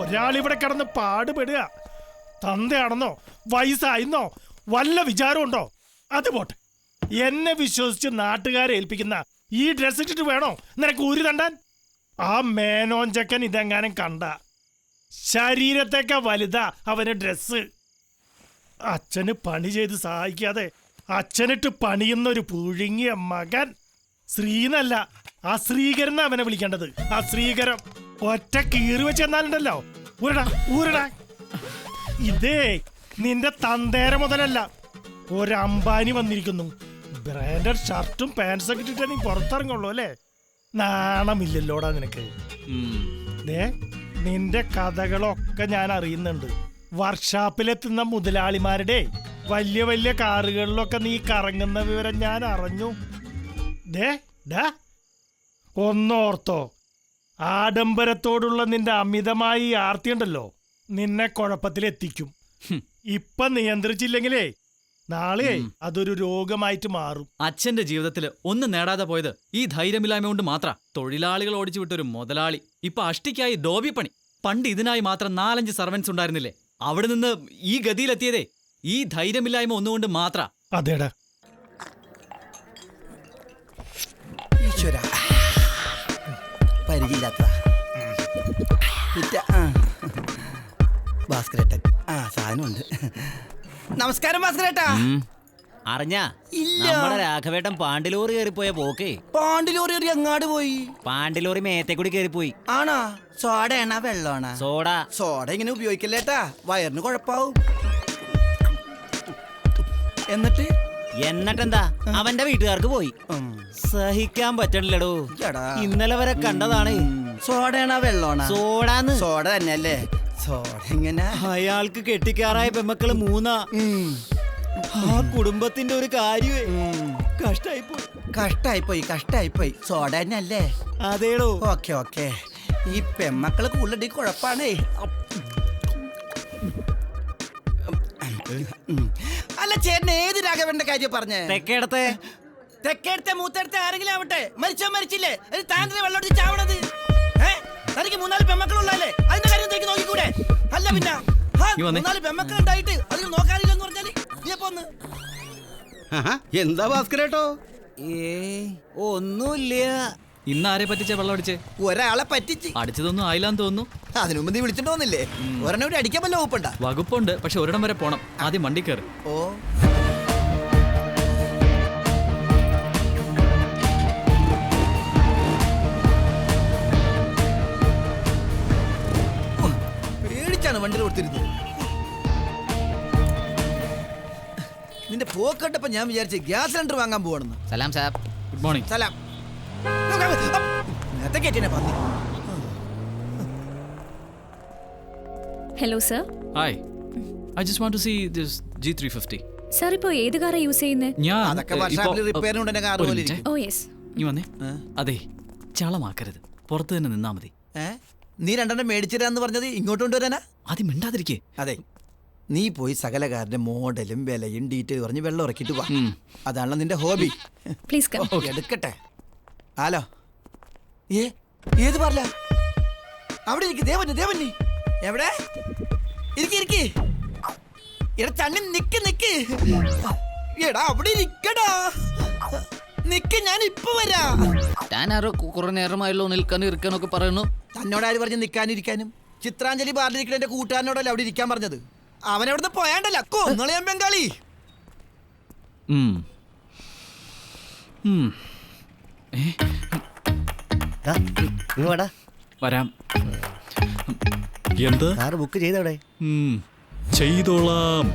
ഒരാളിവിടെ കിടന്ന് പാടുപെടുക. തന്തയാണെന്നോ വയസ്സായിരുന്നോ വല്ല വിചാരമുണ്ടോ? അത് പോട്ടെ, എന്നെ വിശ്വസിച്ച് നാട്ടുകാരെ ഏൽപ്പിക്കുന്ന ഈ ഡ്രസ് ഇട്ടിട്ട് വേണോ നിനക്ക് ഊരി തണ്ടാൻ? ആ മേനോഞ്ചക്കൻ ഇതെങ്ങാനും കണ്ട ശരീരത്തേക്കാ വലുതാ അവന് ഡ്രസ്. അച്ഛന് പണി ചെയ്ത് സഹായിക്കാതെ അച്ഛനിട്ട് പണിയുന്ന ഒരു പുഴുങ്ങിയ മകൻ. ശ്രീന്നല്ല, ആ ശ്രീകരൻ അവനെ വിളിക്കേണ്ടത്. ആ ശ്രീകരം ഒറ്റ കീറി വെച്ച് എന്നാലുണ്ടല്ലോ. ഊരടാ ഊരടാ. ഇതേ നിന്റെ തന്തേര മുതലല്ല, ഒരമ്പാനി വന്നിരിക്കുന്നു. ബ്രാൻഡഡ് ഷർട്ടും പാൻസൊക്കെ ഇട്ടിട്ട് നീ പുറത്തിറങ്ങുള്ളൂ അല്ലേ? നാണമില്ലല്ലോടാ നിനക്ക്. നിന്റെ കഥകളൊക്കെ ഞാൻ അറിയുന്നുണ്ട്. വർക്ക്ഷോപ്പിലെത്തുന്ന മുതലാളിമാരുടെ വലിയ വലിയ കാറുകളിലൊക്കെ നീ കറങ്ങുന്ന വിവരം ഞാൻ അറിഞ്ഞു. ഒന്നോർത്തോ, ആഡംബരത്തോടുള്ള നിന്റെ അമിതമായ ആർത്തിയുണ്ടല്ലോ നിന്നെ കുഴപ്പത്തിലെത്തിക്കും. ഇപ്പൊ നിയന്ത്രിച്ചില്ലെങ്കിലേ നാളെ അതൊരു രോഗമായിട്ട് മാറും. അച്ഛന്റെ ജീവിതത്തിൽ ഒന്നും നേടാതെ പോയത് ഈ ധൈര്യമില്ലായ്മ കൊണ്ട് മാത്രം. തൊഴിലാളികൾ ഓടിച്ചു വിട്ടൊരു മുതലാളി ഇപ്പൊ അഷ്ടിക്കായി ഡോബി പണി. പണ്ട് ഇതിനായി മാത്രം 4-5 സർവൻസ് ഉണ്ടായിരുന്നില്ലേ? അവിടെ നിന്ന് ഈ ഗതിയിലെത്തിയതേ ഈ ധൈര്യമില്ലായ്മ ഒന്നുകൊണ്ട് മാത്രം. അതേടാ. പരിചയില്ലാത്ത ഭാസ്കരേട്ടൻ സാധനമുണ്ട്. നമസ്കാരം ഭാസ്കരേട്ടാ. അറിഞ്ഞ നമ്മുടെ രാഘവേട്ടൻ പാണ്ടിലോറി കയറിപ്പോയ പോക്കേ. പാണ്ടിലോറി എങ്ങാട് പോയി? പാണ്ടിലോറി മേത്തെ കൂടി കയറിപ്പോയി. ആണാ? സോഡയാണോ വെള്ളമാണോ? സോഡ. സോഡ ഇങ്ങനെ ഉപയോഗിക്കല്ലേട്ടാ, വയറിന് കുഴപ്പാവും. എന്നിട്ടെന്താ അവന്റെ വീട്ടുകാർക്ക് പോയി. സഹിക്കാൻ പറ്റണില്ലടോ. ഇന്നലെ വരെ കണ്ടതാണ്. സോഡയാണോ വെള്ളമാണോ? സോഡാന്ന്. സോഡ തന്നെയല്ലേ? സോഡ എങ്ങനെ? അയാൾക്ക് കെട്ടിക്കാറായ പെമ്മക്കള് 3. ആ കുടുംബത്തിന്റെ ഒരു കാര്യമേ കഷ്ടായിപ്പോയി. സോഡ തന്നെയല്ലേ? അതേടോ. ഓക്കെ. ഈ പെമ്മക്കള് കൂടുതൽ കുഴപ്പാണേ. അല്ല ചേട്ടൻ ഏത് രാഘവന്റെ കാര്യം പറഞ്ഞേ? തെക്കേടത്തെ മൂത്തേടത്തെ ആരെങ്കിലും ആവട്ടെ, മരിച്ചില്ലേ താൻ വെള്ളോട്ട് ചാവണത്? തനിക്ക് 3-4 പെമ്മക്കളുള്ളല്ലേ, അതിന്റെ കാര്യം തനിക്ക് നോക്കിക്കൂടെ? അല്ല പിന്നെ 3-4 പെമ്മക്കൾ ഉണ്ടായിട്ട് അതിന് നോക്കാറില്ലെന്ന് പറഞ്ഞാല് എന്താ ഭാസ്കരേട്ടോ? ഒന്നുമില്ല. ഇന്ന് ആരെ പറ്റിച്ച വെള്ളം അടിച്ചേ? ഒരാളെ പറ്റിച്ച്. അടിച്ചതൊന്നും ആയില്ലാന്ന് തോന്നുന്നു. അതിനു മുമ്പ് നീ വിളിച്ചിട്ടോന്നില്ലേ? ഒരെണ്ണം കൂടി അടിക്കാൻ വല്ല വകുപ്പുണ്ടാ? വകുപ്പുണ്ട്, പക്ഷെ ഒരിടം വരെ പോണം. ആദ്യം വണ്ടി കയറി. ഓ പേടിച്ചാണ് വണ്ടി കൊടുത്തിരുന്നത്. നിന്റെ പോക്കട്ടപ്പോ ഞാൻ വിചാരിച്ചു ഗ്യാസ് സിലിണ്ടർ വാങ്ങാൻ പോവാണെന്ന്. സലാം സാർ. Good morning. സലാം. നേരത്തെ കേട്ടിനെ പന്നി. Hello sir. Hi. I just want to see this G350. Sir ഇപ്പോ ഏത് കാറാ യൂസ് ചെയ്യുന്നത്? അതൊക്കെ വർഷാപ്പിൽ റിപ്പയറിനുണ്ടെന്നെ കാർ പോലെ ഇരിക്കും. Oh yes. നീ വന്നേ. അതെ, ചളമാക്കരുത്, പുറത്ത് തന്നെ നിന്നാ മതി. നീ 2 മേടിച്ചിരാന്ന് പറഞ്ഞത് ഇങ്ങോട്ട് കൊണ്ടുവരാനാ? ആദ്യം മിണ്ടാതിരിക്കേ. അതെ, നീ പോയി സകല കാറിന്റെ മോഡലും വിലയും ഡീറ്റെയിൽ പറഞ്ഞ് വെള്ളം ഇറക്കിട്ട് വാ. അതാണല്ലോ നിന്റെ ഹോബി. Please come. എടുക്കട്ടെ. ഹലോ. ഏത് പറല? അവിടെ ഇരിക്ക്. ദേവന്നി എവിടെ? ഇരിക്കി. എടാ ചണ്ണി നിക്ക്. എടാ അവിടെ ഇരിക്കടാ. നിക്ക്, ഞാൻ ഇപ്പൊ വരാ. ഞാനാരോ കുറെ നേരമായല്ലോ നിൽക്കാനും ഇരിക്കാനൊക്കെ പറയുന്നു. തന്നോടാര് പറഞ്ഞു നിൽക്കാനിരിക്കാനും? ചിത്രാഞ്ജലി ബാറിലിരിക്കുന്ന എന്റെ കൂട്ടുകാരനോടല്ലേ അവിടെ ഇരിക്കാൻ പറഞ്ഞത്. അവനവിടുന്ന് പോയാണ്ടല്ല കൊന്നള ഞാൻ ബംഗാളി. വരാം. എന്ത് കാർ ബുക്ക് ചെയ്തവിടെ? ചെയ്തോളാം.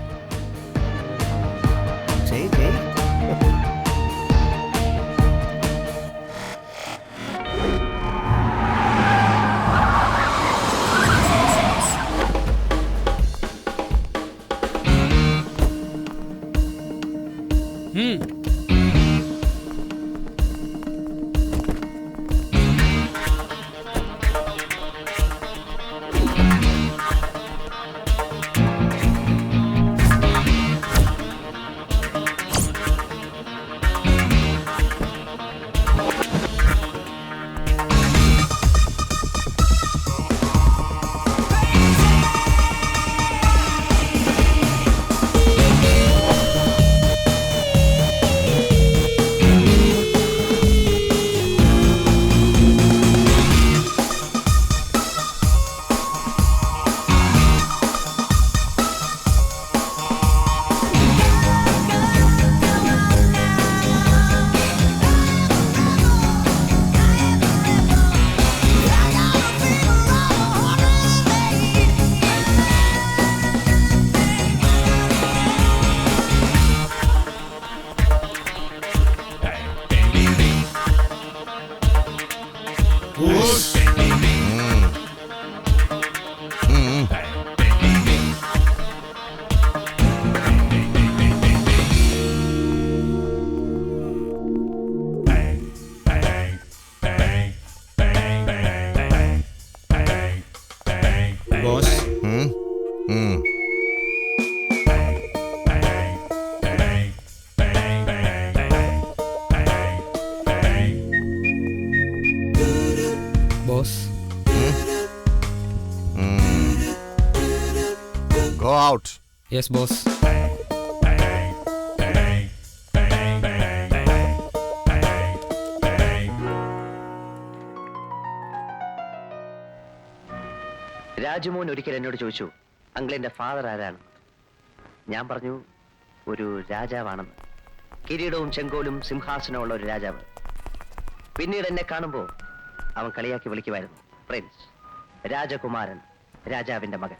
ഔട്ട്. Yes boss. രാജുമോൻ ഒരിക്കൽ എന്നോട് ചോദിച്ചു, അങ്കിളിന്റെ ഫാദർ ആരാണ്? ഞാൻ പറഞ്ഞു, ഒരു രാജാവാണെന്ന്. കിരീടവും ചെങ്കോലും സിംഹാസനമുള്ള ഒരു രാജാവ്. പിന്നീട് എന്നെ കാണുമ്പോൾ അവൻ കളിയാക്കി വിളിക്കുമായിരുന്നു, പ്രിൻസ്, രാജകുമാരൻ, രാജാവിന്റെ മകൻ.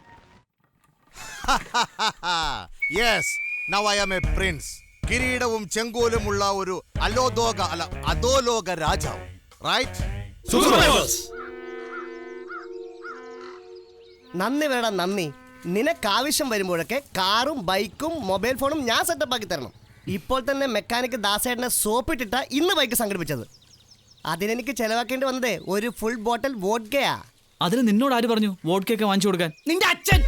Yes, now I am a prince. കിരീടവും ചെങ്കോലുമുള്ള ഒരു അധോലോക രാജാവ്. റൈറ്റ്? നന്ദി വേടാ നന്ദി. നിനക്ക് ആവശ്യം വരുമ്പോഴൊക്കെ കാറും ബൈക്കും മൊബൈൽ ഫോണും ഞാൻ സെറ്റപ്പ് ആക്കി തരണം. ഇപ്പോൾ തന്നെ മെക്കാനിക് ദാസേട്ടനെ സോപ്പിട്ടിട്ട ഇന്ന് ബൈക്ക് സംഘടിപ്പിച്ചത്. അതിനെനിക്ക് ചെലവാക്കേണ്ടി വന്നതേ ഒരു ഫുൾ ബോട്ടിൽ വോഡ്കയാ. അതിന് നിന്നോട് ആര് പറഞ്ഞു വോഡ്കയൊക്കെ വാങ്ങിച്ചു കൊടുക്കാൻ? നിന്റെ അച്ഛൻ.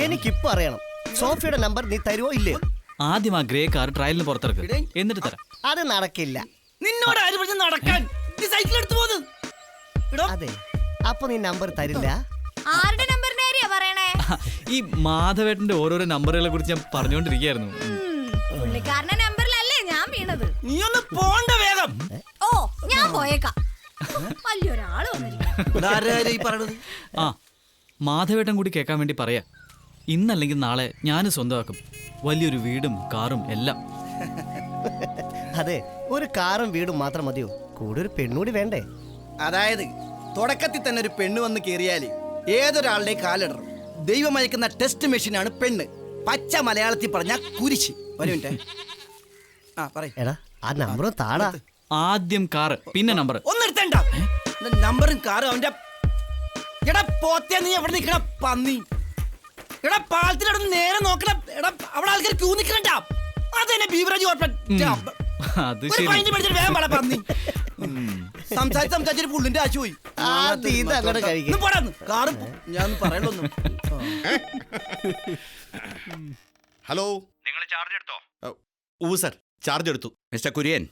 എനിക്കിപ്പോ അറിയണം, സോഫിയുടെ നമ്പർ നീ തരുവോ ഇല്ലയോ? ആദ്യം ആ ഗ്രേ കാർ ട്രയലിന് പുറത്തിറക്ക്, എന്നിട്ട് തരാം. അത് നടക്കില്ല. നിന്നോട് ആര് പറഞ്ഞു നടക്കാൻ? നീ സൈക്കിൾ എടുത്തു പോന്ന്. അതെ, അപ്പൊ നീ നമ്പർ തരില്ല. ആരുടെ നമ്പറിന്റെ കാര്യ പറയണേ? ഈ മാധവേട്ടന്റെ ഓരോരോ നമ്പറുകളെ കുറിച്ച് ഞാൻ പറഞ്ഞുകൊണ്ടിരിക്കുകയായിരുന്നു. പുള്ളിക്കാരന്റെ നമ്പറിലല്ലേ ഞാൻ വീണത്. നീ ഒന്ന് പോണ്ട വേഗം. ഓ, ഞാൻ പോയേക്കാം. വലിയൊരാള് വന്നിരിക്കുന്നു. ആ, മാധവേട്ടൻ കൂടി കേൾക്കാൻ വേണ്ടി പറയാ. ഇന്നല്ലെങ്കിൽ നാളെ ഞാൻ സ്വന്തമാക്കും വലിയൊരു വീടും കാറും എല്ലാം. അതെ, ഒരു കാറും വീടും മാത്രം മതിയോ? കൂടെ ഒരു പെണ്ണൂടി വേണ്ടേ? അതായത് തുടക്കത്തിൽ തന്നെ ഒരു പെണ്ണ് വന്ന് കേറിയാല് ഏതൊരാളുടെ കാലിടറും. ദൈവമയക്കുന്ന ടെസ്റ്റ് മെഷീനാണ് പെണ്ണ്. പച്ച മലയാളത്തിൽ പറഞ്ഞ കുരിശ്. ഒരു മിനിറ്റ്. ആ പറയ്. എടാ, ആ നമ്പറും താടാ. ആദ്യം കാറ്, പിന്നെ നമ്പർ. ഒന്നെടുത്തണ്ട. നമ്പറും കാറും അവന്റെ. എടാ പോത്തേ, നീ എവിടെ നിൽക്കണ പന്നി? എടാ പാലത്തിനോട് നേരെ നോക്കണ. എടാ അവിടെ ആൾക്കാർ ക്യൂ നിൽക്കണ്ട. അതെന്നെ ബീവറേജ് അത് ശരി. വേഗം പാടാ പന്നി. സംസാരിച്ചൊരു പുള്ളിന്റെ ആശു പോയി. കാറും ഞാൻ പറയണൊന്നും. ഹലോ, നിങ്ങൾ ചാർജ് എടുത്തോ? സർ, ചാർജ് എടുത്തു. മിസ്റ്റർ കുര്യൻ,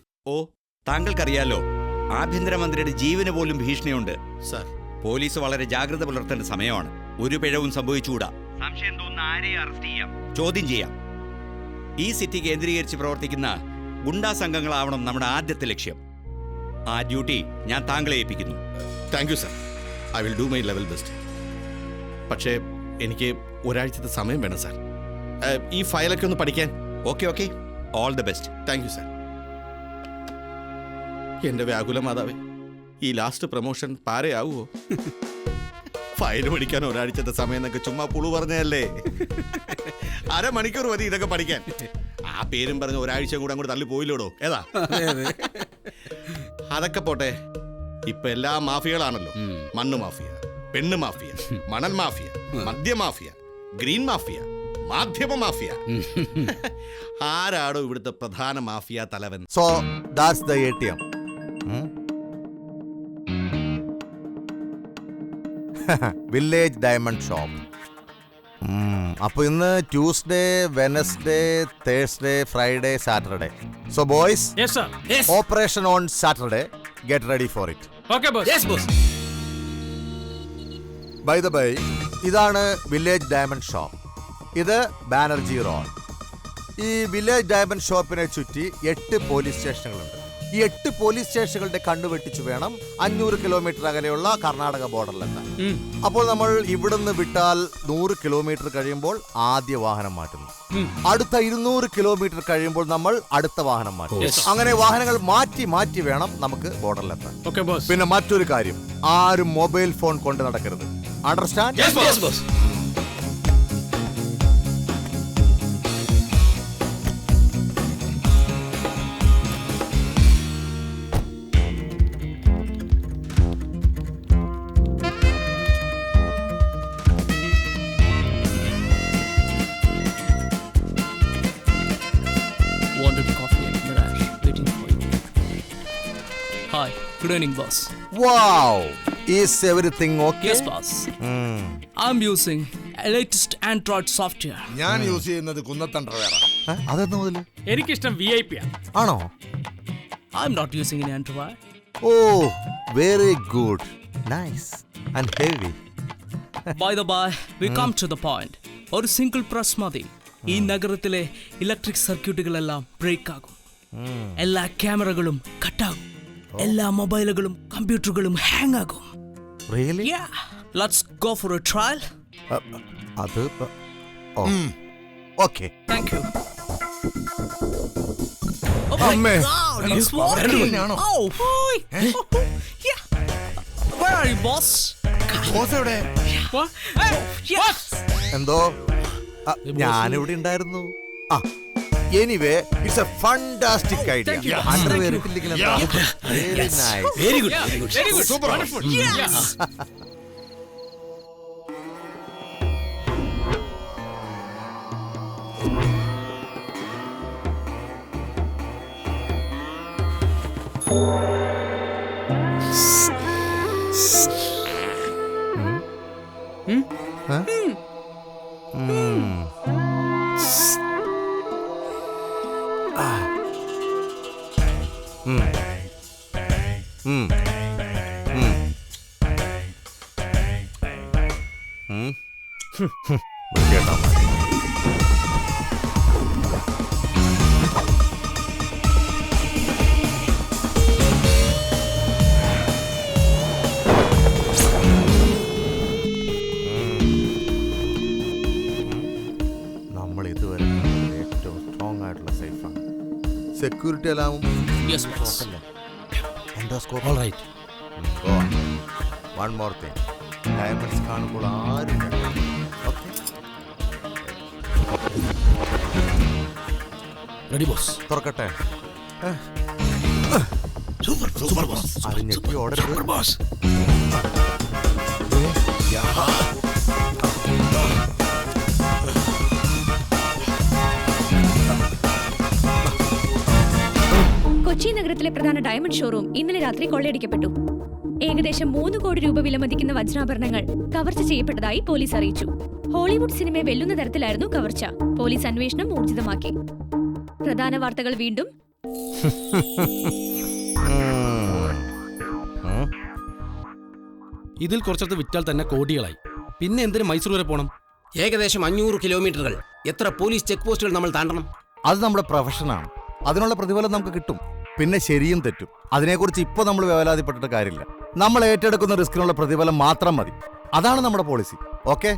താങ്കൾക്കറിയാലോ, ആഭ്യന്തരമന്ത്രിയുടെ ജീവന് പോലും ഭീഷണിയുണ്ട്. സർ, പോലീസ് വളരെ ജാഗ്രത പുലർത്തേണ്ട സമയമാണ്. ഒരു പിഴവും സംഭവിച്ചുകൂടാ. സംശയം തോന്നുന്ന ആരെയും അറസ്റ്റ് ചെയ്യാം, ചോദ്യം ചെയ്യാം. ഈ സിറ്റി കേന്ദ്രീകരിച്ച് പ്രവർത്തിക്കുന്ന ഗുണ്ടാ സംഘങ്ങളാവണം നമ്മുടെ ആദ്യത്തെ ലക്ഷ്യം. ആ ഡ്യൂട്ടി ഞാൻ താങ്കളെ ഏൽപ്പിക്കുന്നു. Thank you sir. I will do my level best. പക്ഷേ എനിക്ക് ഒരാഴ്ചത്തെ സമയം വേണം സാർ, ഈ ഫയലൊക്കെ ഒന്ന് പഠിക്കാൻ. Okay, all the best. Thank you sir. എന്റെ വ്യാകുല മാതാവേ, ഈ ലാസ്റ്റ് പ്രൊമോഷൻ പാരയാവുമോ? ഫയൽ പഠിക്കാൻ ഒരാഴ്ചത്തെ സമയം എന്നൊക്കെ ചുമ്മാ പുളു പറഞ്ഞതല്ലേ. അരമണിക്കൂർ മതി ഇതൊക്കെ പഠിക്കാൻ. ആ പേരും പറഞ്ഞ് ഒരാഴ്ച കൂടെ അങ്ങോട്ട് തള്ളി പോയില്ലോടോ. ഏതാ? അതൊക്കെ പോട്ടെ, ഇപ്പൊ എല്ലാ മാഫിയകളാണല്ലോ. മണ്ണ് മാഫിയ, പെണ്ണ് മാഫിയ, മണൽ മാഫിയ, മദ്യ മാഫിയ, ഗ്രീൻ മാഫിയ, മാധ്യമ മാഫിയ. ആരാടോ ഇവിടുത്തെ പ്രധാന മാഫിയ തലവൻ? So that's the ATM. Village diamond shop. അപ്പൊ ഇന്ന് Tuesday, Wednesday, Thursday, Friday, Saturday. So boys, operation on Saturday. Get ready for it. Bye the bye, ഇതാണ് വില്ലേജ് ഡയമണ്ട് ഷോപ്പ്. ഇത് Banerjee road. ഈ വില്ലേജ് ഡയമണ്ട് ഷോപ്പിനെ ചുറ്റി 8 police സ്റ്റേഷനുകളുണ്ട്. ഈ 8 police സ്റ്റേഷനുകളുടെ കണ്ണുവെട്ടിച്ചു വേണം 500 kilometre അകലെയുള്ള കർണാടക ബോർഡറിലെത്താൻ. അപ്പോൾ നമ്മൾ ഇവിടുന്ന് വിട്ടാൽ 100 കിലോമീറ്റർ കഴിയുമ്പോൾ ആദ്യ വാഹനം മാറ്റുന്നു. അടുത്ത 200 കിലോമീറ്റർ കഴിയുമ്പോൾ നമ്മൾ അടുത്ത വാഹനം മാറ്റും. അങ്ങനെ വാഹനങ്ങൾ മാറ്റി മാറ്റി വേണം നമുക്ക് ബോർഡറിലെത്താൻ. പിന്നെ മറ്റൊരു കാര്യം, ആരും മൊബൈൽ ഫോൺ കൊണ്ട് നടക്കരുത്. Understand? Hi, good evening, boss. Wow, is everything okay? Yes, boss. I'm using latest Android software. ഞാൻ യൂസ് ചെയ്യുന്നത് കുന്നത്തണ്ടർവേറാ. അതെന്താ മുതല്? എനിക്കിഷ്ടം VIP ആണോ? I'm not using any Android. Oh, very good. Nice and heavy. By the by, we come to the point. ഒരു single press മതി. ഈ നഗരത്തിലെ ഇലക്ട്രിക് സർക്യൂട്ടുകളെല്ലാം ബ്രേക്ക് ആകും. എല്ലാ ക്യാമറകളും കട്ടാകും. എല്ലാ മൊബൈലുകളും കമ്പ്യൂട്ടറുകളും ഹാങ് ആകും. Really? Yeah. Let's go for a trial. അത് ഓക്കെ. Thank you. Oh അമ്മേ. my God, it's working. Oh, yeah. Where are you, boss? What? Yes. എന്തോ ഞാനിവിടെ ഉണ്ടായിരുന്നു. Anyway it's a fantastic idea. Underwear ഇട്ടില്ലെങ്കിൽ very nice. Very good Super. Wonderful. Yes. നമ്മൾ ഇതുവരെ ഏറ്റവും strong ആയിട്ടുള്ള സേഫാണ്. സെക്യൂരിറ്റി എല്ലാം Yes, boss. Endoscope. All right. Go on. One more thing. Diamonds കാണുമ്പോൾ ആരും Ready, boss. തുറക്കട്ടെ. Super, boss. അറിഞ്ഞെത്തി ഓർഡർ. Super, boss. കൊച്ചി നഗരത്തിലെ പ്രധാന ഡയമണ്ട് ഷോറൂം ഇന്നലെ രാത്രി കൊള്ളയടിക്കപ്പെട്ടു. ഏകദേശം 3 കോടി രൂപ വിലമതിക്കുന്ന വജ്രാഭരണങ്ങൾ കവർച്ച ചെയ്യപ്പെട്ടതായി പോലീസ് അറിയിച്ചു. ഹോളിവുഡ് സിനിമയെ വെല്ലുന്ന തരത്തിലായിരുന്നു കവർച്ച. പോലീസ് അന്വേഷണം ഊർജിതമാക്കി. പ്രധാന വാർത്തകൾ വീണ്ടും. ഇതിൽ കുറച്ചടുത്ത് വിറ്റാൽ തന്നെ കോടികളായി. പിന്നെ എന്തിനു മൈസൂർ വരെ പോകണം? ഏകദേശം 500 കിലോമീറ്ററുകൾ. എത്ര പോലീസ് ചെക്ക് പോസ്റ്റുകൾ നമ്മൾ താണ്ടണം? അത് നമ്മുടെ പ്രൊഫഷനാണ്. അതിനുള്ള പ്രതിഫലം നമുക്ക് കിട്ടും. പിന്നെ ശരിയും തെറ്റും അതിനെക്കുറിച്ച് ഇപ്പോൾ നമ്മൾ വേവലാതിപ്പെട്ടിട്ട് കാര്യമില്ല. നമ്മൾ ഏറ്റെടുക്കുന്ന റിസ്കിനുള്ള പ്രതിഫലം മാത്രം മതി. അതാണ് നമ്മുടെ പോളിസി. ഓക്കെ?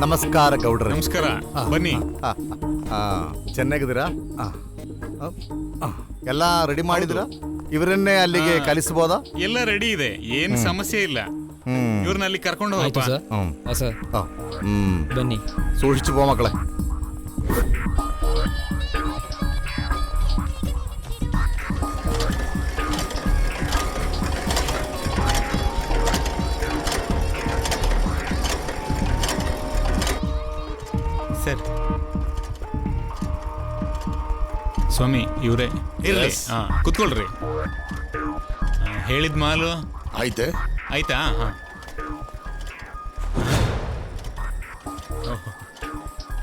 ನಮಸ್ಕಾರ ಗೌಡ್ರೆ. ನಮಸ್ಕಾರ, ಬನ್ನಿ. ಚೆನ್ನಾಗಿದ್ದೀರಾ? ಎಲ್ಲ ರೆಡಿ ಮಾಡಿದಿರಾ? ಇವರನ್ನೇ ಅಲ್ಲಿಗೆ ಕಲಿಸಬಹುದಾ? ಎಲ್ಲ ರೆಡಿ ಇದೆ, ಏನ್ ಸಮಸ್ಯೆ ಇಲ್ಲ. ಇವ್ರನ್ನ ಅಲ್ಲಿ ಕರ್ಕೊಂಡು ಹೋಗಪ್ಪ. ಬನ್ನಿ, ಸೂಕ್ഷിച്ചു പോ മക്കളെ. ಸರ್ ಸ್ವಾಮಿ ಇವ್ರೆ ಇರ್ಲಿ. ಕುತ್ಕೊಳ್ರಿ. ಹೇಳಿದ ಮಾಲು ಆಯ್ತಾ?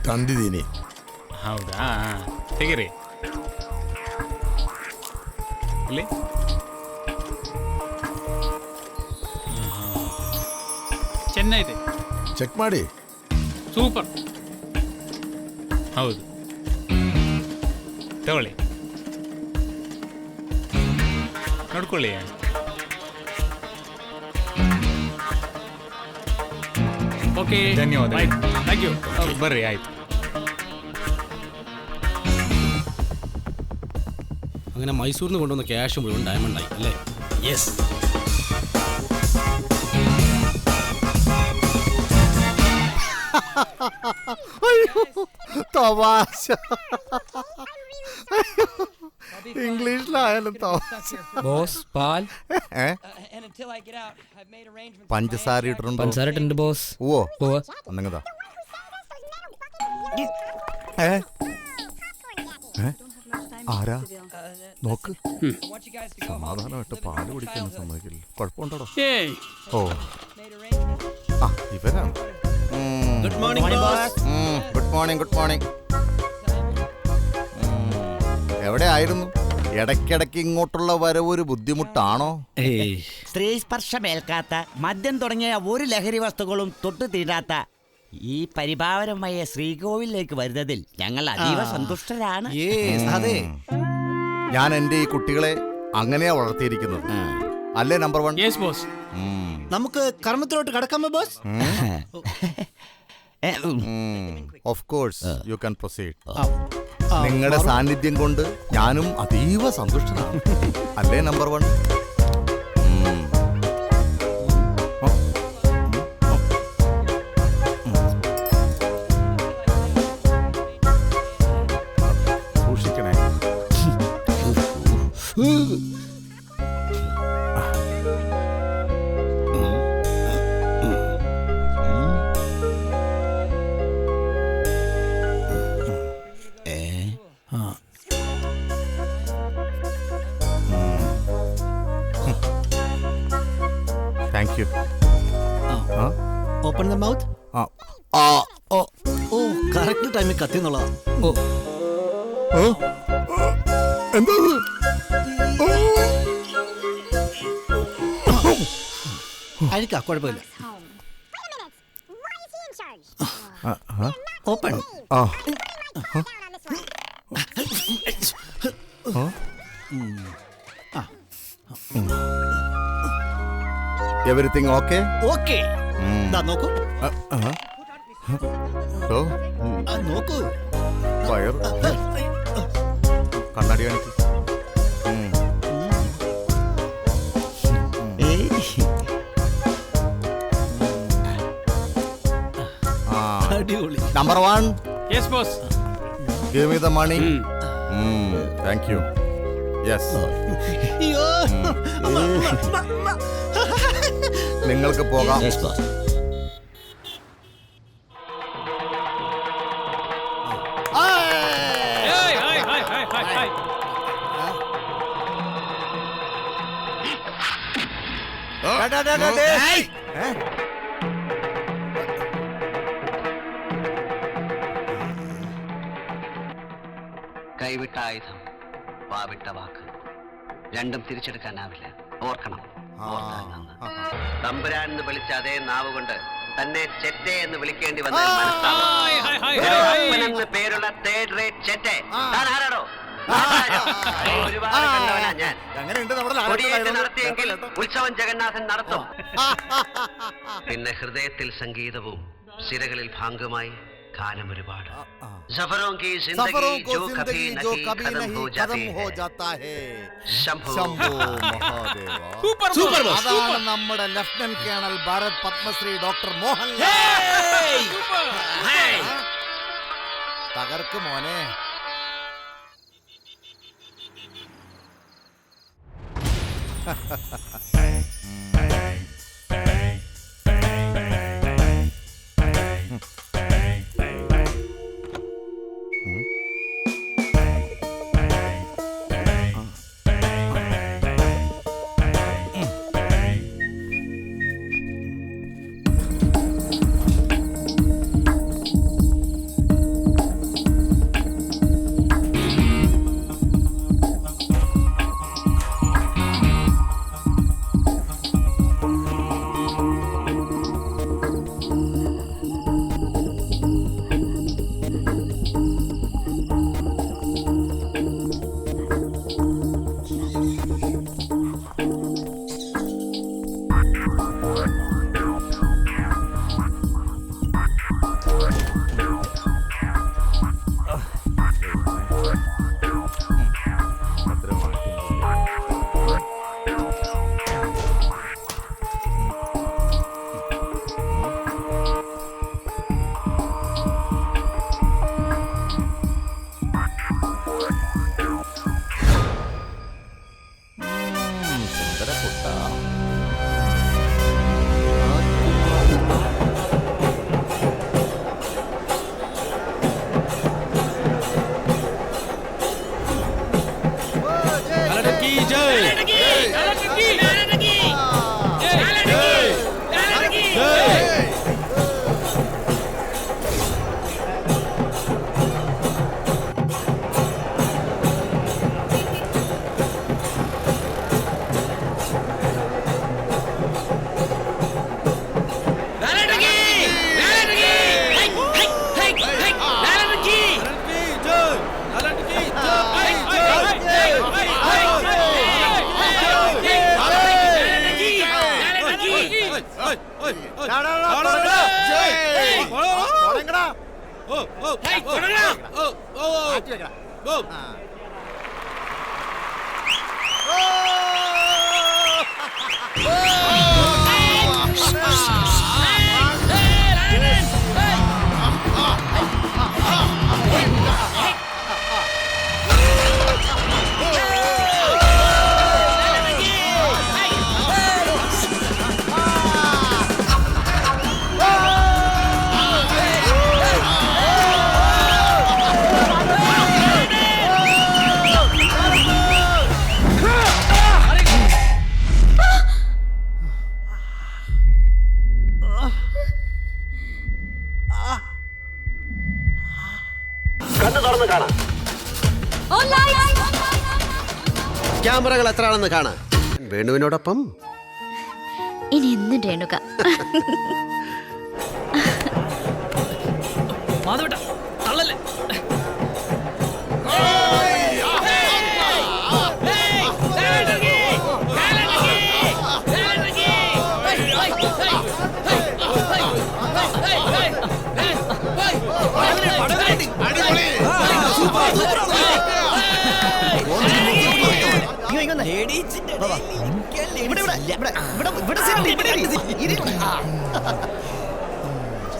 ತಂದಿದ್ದೀನಿ. ಹೌದಾ? ತೆಗೀರಿ. ಇಲ್ಲಿ ಚೆನ್ನಾಗಿದೆ. ಚೆಕ್ ಮಾಡಿ. ಸೂಪರ್. ಹೌದು, ತಗೊಳ್ಳಿ, ನೋಡ್ಕೊಳ್ಳಿ. ಓಕೆ, ಧನ್ಯವಾದ. Thank you. ಬರ್ರಿ, ಆಯ್ತು. അങ്ങനെ മൈസൂരിൽ നിന്ന് കൊണ്ടുവന്ന ക്യാഷ് മുഴുവൻ ഡയമണ്ടായി അല്ലേ? യെസ്. തമാശ. ഇംഗ്ലീഷിലായാലും തമാശ. ബോസ് പാൽ പഞ്ചസാര ഇട്ടിട്ടുണ്ടോ? പഞ്ചസാര ഇട്ടുണ്ട് ബോസ്. ഓ അന്നങ്ങതാ. ആരാ നോക്ക്. സമാധാനമായിട്ട് പാല് കുടിക്കാൻ സമ്മതിക്കില്ല. കുഴപ്പമുണ്ടോ? ഓ ആ ഇവരാണ്. Good morning boss. Good morning. Good morning. എവിടെ ആയിരുന്നു? ഇടയ്ക്കിടയ്ക്ക് ഇങ്ങോട്ടുള്ള വരവ് ഒരു ബുദ്ധിമുട്ടാണോ? സ്ത്രീ സ്പർശമേൽക്കാത്ത മദ്യം തുടങ്ങിയ ഒരു ലഹരി വസ്തുക്കളും തൊട്ടു തീരാത്ത ഈ പരിഭാവനമായ ശ്രീകോവിലേക്ക് വരുന്നതിൽ ഞങ്ങൾ അതീവ സന്തുഷ്ടരാണ്. അതെ, ഞാൻ എൻ്റെ ഈ കുട്ടികളെ അങ്ങനെയാ വളർത്തിയിരിക്കുന്നത്. അല്ലേ നമ്പർ 1? നമുക്ക് കർമ്മത്തിലോട്ട് കടക്കാമോ boss? Of course you can proceed. നിങ്ങളുടെ സാന്നിധ്യം കൊണ്ട് ഞാനും അതീവ സന്തുഷ്ടനാണ്. അല്ലേ നമ്പർ 1? സൂക്ഷിക്കണേ. Thank you. Open the mouth. Oh correct ടൈമിൽ കത്തിന്നുള്ളതാ. എന്താ അഴിക്കാ, കുഴപ്പമില്ല. ഓപ്പൺ. Everything okay? ഓക്കെ. നോക്കൂ നോക്കൂ. വയർ കണ്ണാടി കാണിക്കും. അടിപൊളി. Number 1. Yes boss. Give me the money. Thank you. Yes. നിങ്ങൾക്ക് പോകാം. കൈവിട്ട ആയുധം, വാവിട്ട വാക്ക്, രണ്ടും തിരിച്ചെടുക്കാനാവില്ല. ഓർക്കണം. തമ്പുരാൻ എന്ന് വിളിച്ച അതേ നാവ് കൊണ്ട് തന്നെ ചെറ്റെ എന്ന് വിളിക്കേണ്ടി വന്നാൽ മനസ്സാവുമെന്ന് പേരുള്ള തേർഡ് റേറ്റ് ചെറ്റെ. താൻ ആരാടോ? ഒരുപാട് കണ്ടവനാ ഞാൻ. കൊടിയേറ്റ് നടത്തിയെങ്കിൽ ഉത്സവം ജഗന്നാഥൻ നടത്തും. പിന്നെ ഹൃദയത്തിൽ സംഗീതവും സിരകളിൽ ഭാംഗമായി കാലം ഒരുപാട്. സഫറോं की जिंदगी जो कभी नहीं खत्म हो जाता है. ശംഭോ മഹാദേവ. അതാണ് നമ്മുടെ lieutenant colonel Bharat Padma Shri doctor Mohanlal. തകർക്ക് മോനെ. ക്യാമറകൾ എത്ര ആണെന്ന് കാണാം. വേണുവിനോടൊപ്പം ഇനി എന്തും രേണുക. മാധവേട്ടാ തള്ളല്ലേ.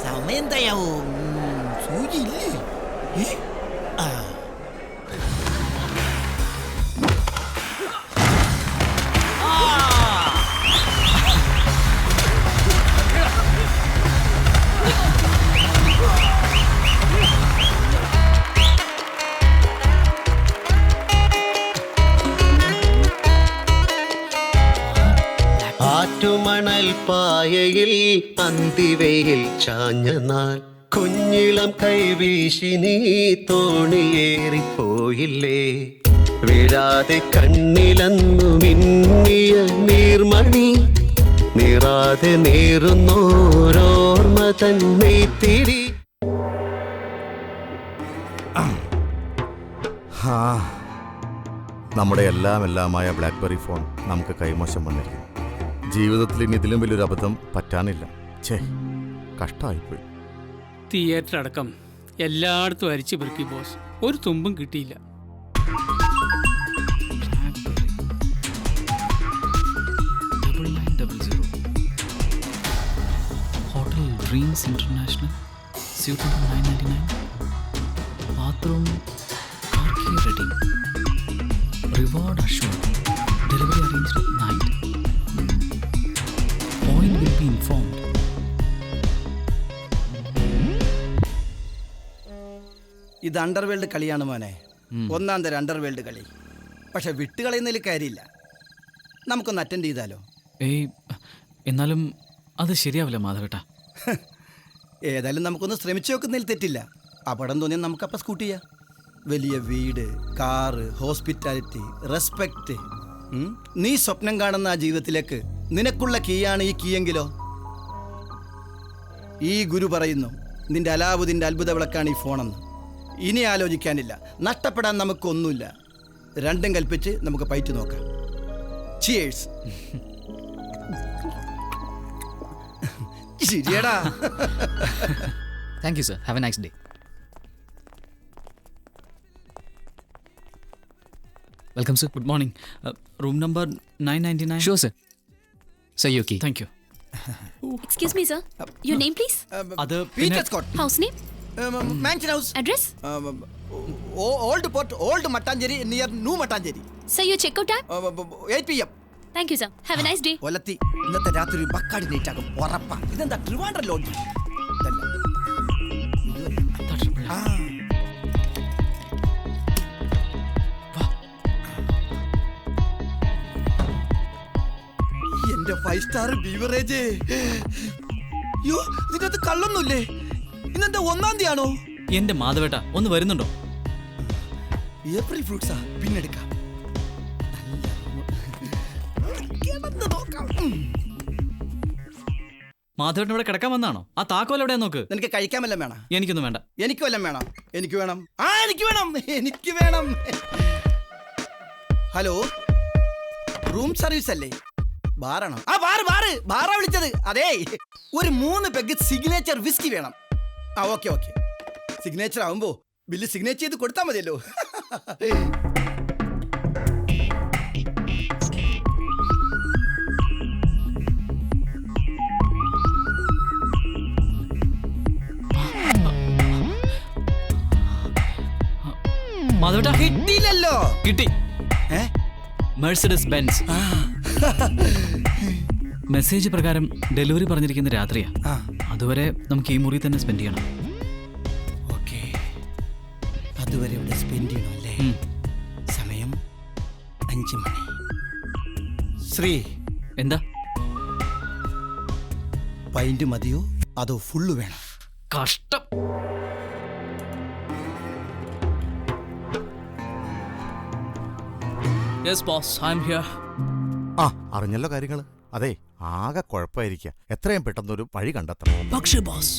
സമയം തയ്യാവും. സൂചിയില്ലേ? ആറ്റുമണൽ പായയിൽ അന്തിവയിൽ ചാഞ്ഞ നാൾ കുഞ്ഞിളം കൈവീശി നീ തോണിയേറിപ്പോയില്ലേ. വീഴാതെ കണ്ണിലന്നു മിന്നിയ നീർമണി നീറാതെ നീറുന്നോരോർമ്മ തന്നെ തിരി. നമ്മുടെ എല്ലാമായ ബ്ലാക്ക്ബെറി ഫോൺ നമുക്ക് കൈമോശം വന്നിരിക്കുന്നു. ജീവിതത്തിൽ ഇനി ഇതിലും വലിയൊരു അബദ്ധം പറ്റാനില്ല. ഛേ, കഷ്ടമായിപ്പോയി. തിയേറ്റർ അടക്കം എല്ലായിടത്തും അരിച്ചു പെറുക്കി ബോസ്. ഒരു തുമ്പും കിട്ടിയില്ല. Hotel dreams international, suite number 999, bathroom ready, reward assured, delivery arranged at night. Point will be informed. ഇത് അണ്ടർവേൾഡ് കളിയാണ് മോനെ. ഒന്നാം തരം അണ്ടർവേൾഡ് കളി. പക്ഷെ വിട്ടുകളയുന്നതിൽ കാര്യമില്ല. നമുക്കൊന്ന് അറ്റൻഡ് ചെയ്താലോ? ഏയ്, എന്നാലും അത് ശരിയാവില്ല മാധവേട്ടാ. ഏതായാലും നമുക്കൊന്ന് ശ്രമിച്ചു നോക്കുന്നതിൽ തെറ്റില്ല. അപകടം തോന്നിയാൽ നമുക്കപ്പം സ്കൂട്ട് ചെയ്യാം. വലിയ വീട്, കാറ്, ഹോസ്പിറ്റാലിറ്റി, റെസ്പെക്റ്റ്. നീ സ്വപ്നം കാണുന്ന ആ ജീവിതത്തിലേക്ക് നിനക്കുള്ള കീയാണ് ഈ കീയെങ്കിലോ? ഈ ഗുരു പറയുന്നു, നിന്റെ അലാവുദ്ദീൻ്റെ അത്ഭുത വിളക്കാണ് ഈ ഫോണെന്ന്. ഇനി ആലോചിക്കാനില്ല. നഷ്ടപ്പെടാൻ നമുക്കൊന്നുമില്ല. രണ്ടും കൽപ്പിച്ച് നമുക്ക് പയറ്റ് നോക്കാം. ചിയേഴ്സ്. ശരിയടാ. Thank you sir. Have a nice day. Welcome sir. Good morning. Room number 999. Sure sir. Sir, you key. Thank you. Excuse me, sir. Your name, please? അത് Peter Scott. House name? Mansion house. Address? Old port, old Mattancherry, near new Mattancherry. Sir, your checkout time? 8 PM. Thank you, sir. Have a nice day. കൊല്ലത്തി ഇന്നത്തെ രാത്രി ഒരു Bacardi night ആകും ഉറപ്പാ. ഇതെന്താ Trivandrum lodge? എന്റെ 5 star beverage. യോ, ഇതിനകത്ത് കള്ളൊന്നുമില്ലേ? ഇന്നെന്താ 1-ാം തീയതി ആണോ? എന്റെ മാധവേട്ട ഒന്ന് വരുന്നുണ്ടോ? ഏപ്രിൽ ഫ്രൂട്ട്സാ, പിന്നെടുക്കാം. മാധവേട്ടൻ ഇവിടെ കിടക്കാൻ വന്നാണോ? ആ താക്കോൽ എവിടെയാ നോക്ക്. നിനക്ക് കഴിക്കാൻ വല്ലതും വേണം? എനിക്കൊന്നും വേണ്ട. എനിക്ക് വല്ലതും വേണം? എനിക്ക് വേണം. എനിക്ക് വേണം. ഹലോ, റൂം സർവീസ് അല്ലേ? ബാറാണോ? ആ ബാറാ വിളിച്ചത്. അതെ, ഒരു 3 പെഗ് സിഗ്നേച്ചർ വിസ്കി വേണം. ആ ഓക്കെ. സിഗ്നേച്ചർ ആവുമ്പോ ബില്ല് സിഗ്നേച്ചർ ചെയ്ത് കൊടുത്താൽ മതിയല്ലോ. മാധവേട്ട കിട്ടിയില്ലല്ലോ. കിട്ടി. Mercedes Benz. മെസ്സേജ് പ്രകാരം ഡെലിവറി പറഞ്ഞിരിക്കുന്ന രാത്രിയാ. അതുവരെ നമുക്ക് ഈ മുറി തന്നെ സ്പെൻഡ് ചെയ്യണം. ഓക്കെ, അതുവരെ ഇവിടെ സ്പെൻഡ് ചെയ്യണമല്ലേ? സമയം 5 മണി. ശ്രീ, എന്താ പൈന്റ് മതിയോ അതോ ഫുള്ള് വേണം? കഷ്ടം. Yes, boss. I'm here. അറിഞ്ഞല്ലോ കാര്യങ്ങൾ. അതെ, ആകെ കുഴപ്പമായിരിക്കുക. എത്രയും പെട്ടെന്നൊരു വഴി കണ്ടെത്തണം. പക്ഷേ ബോസ്,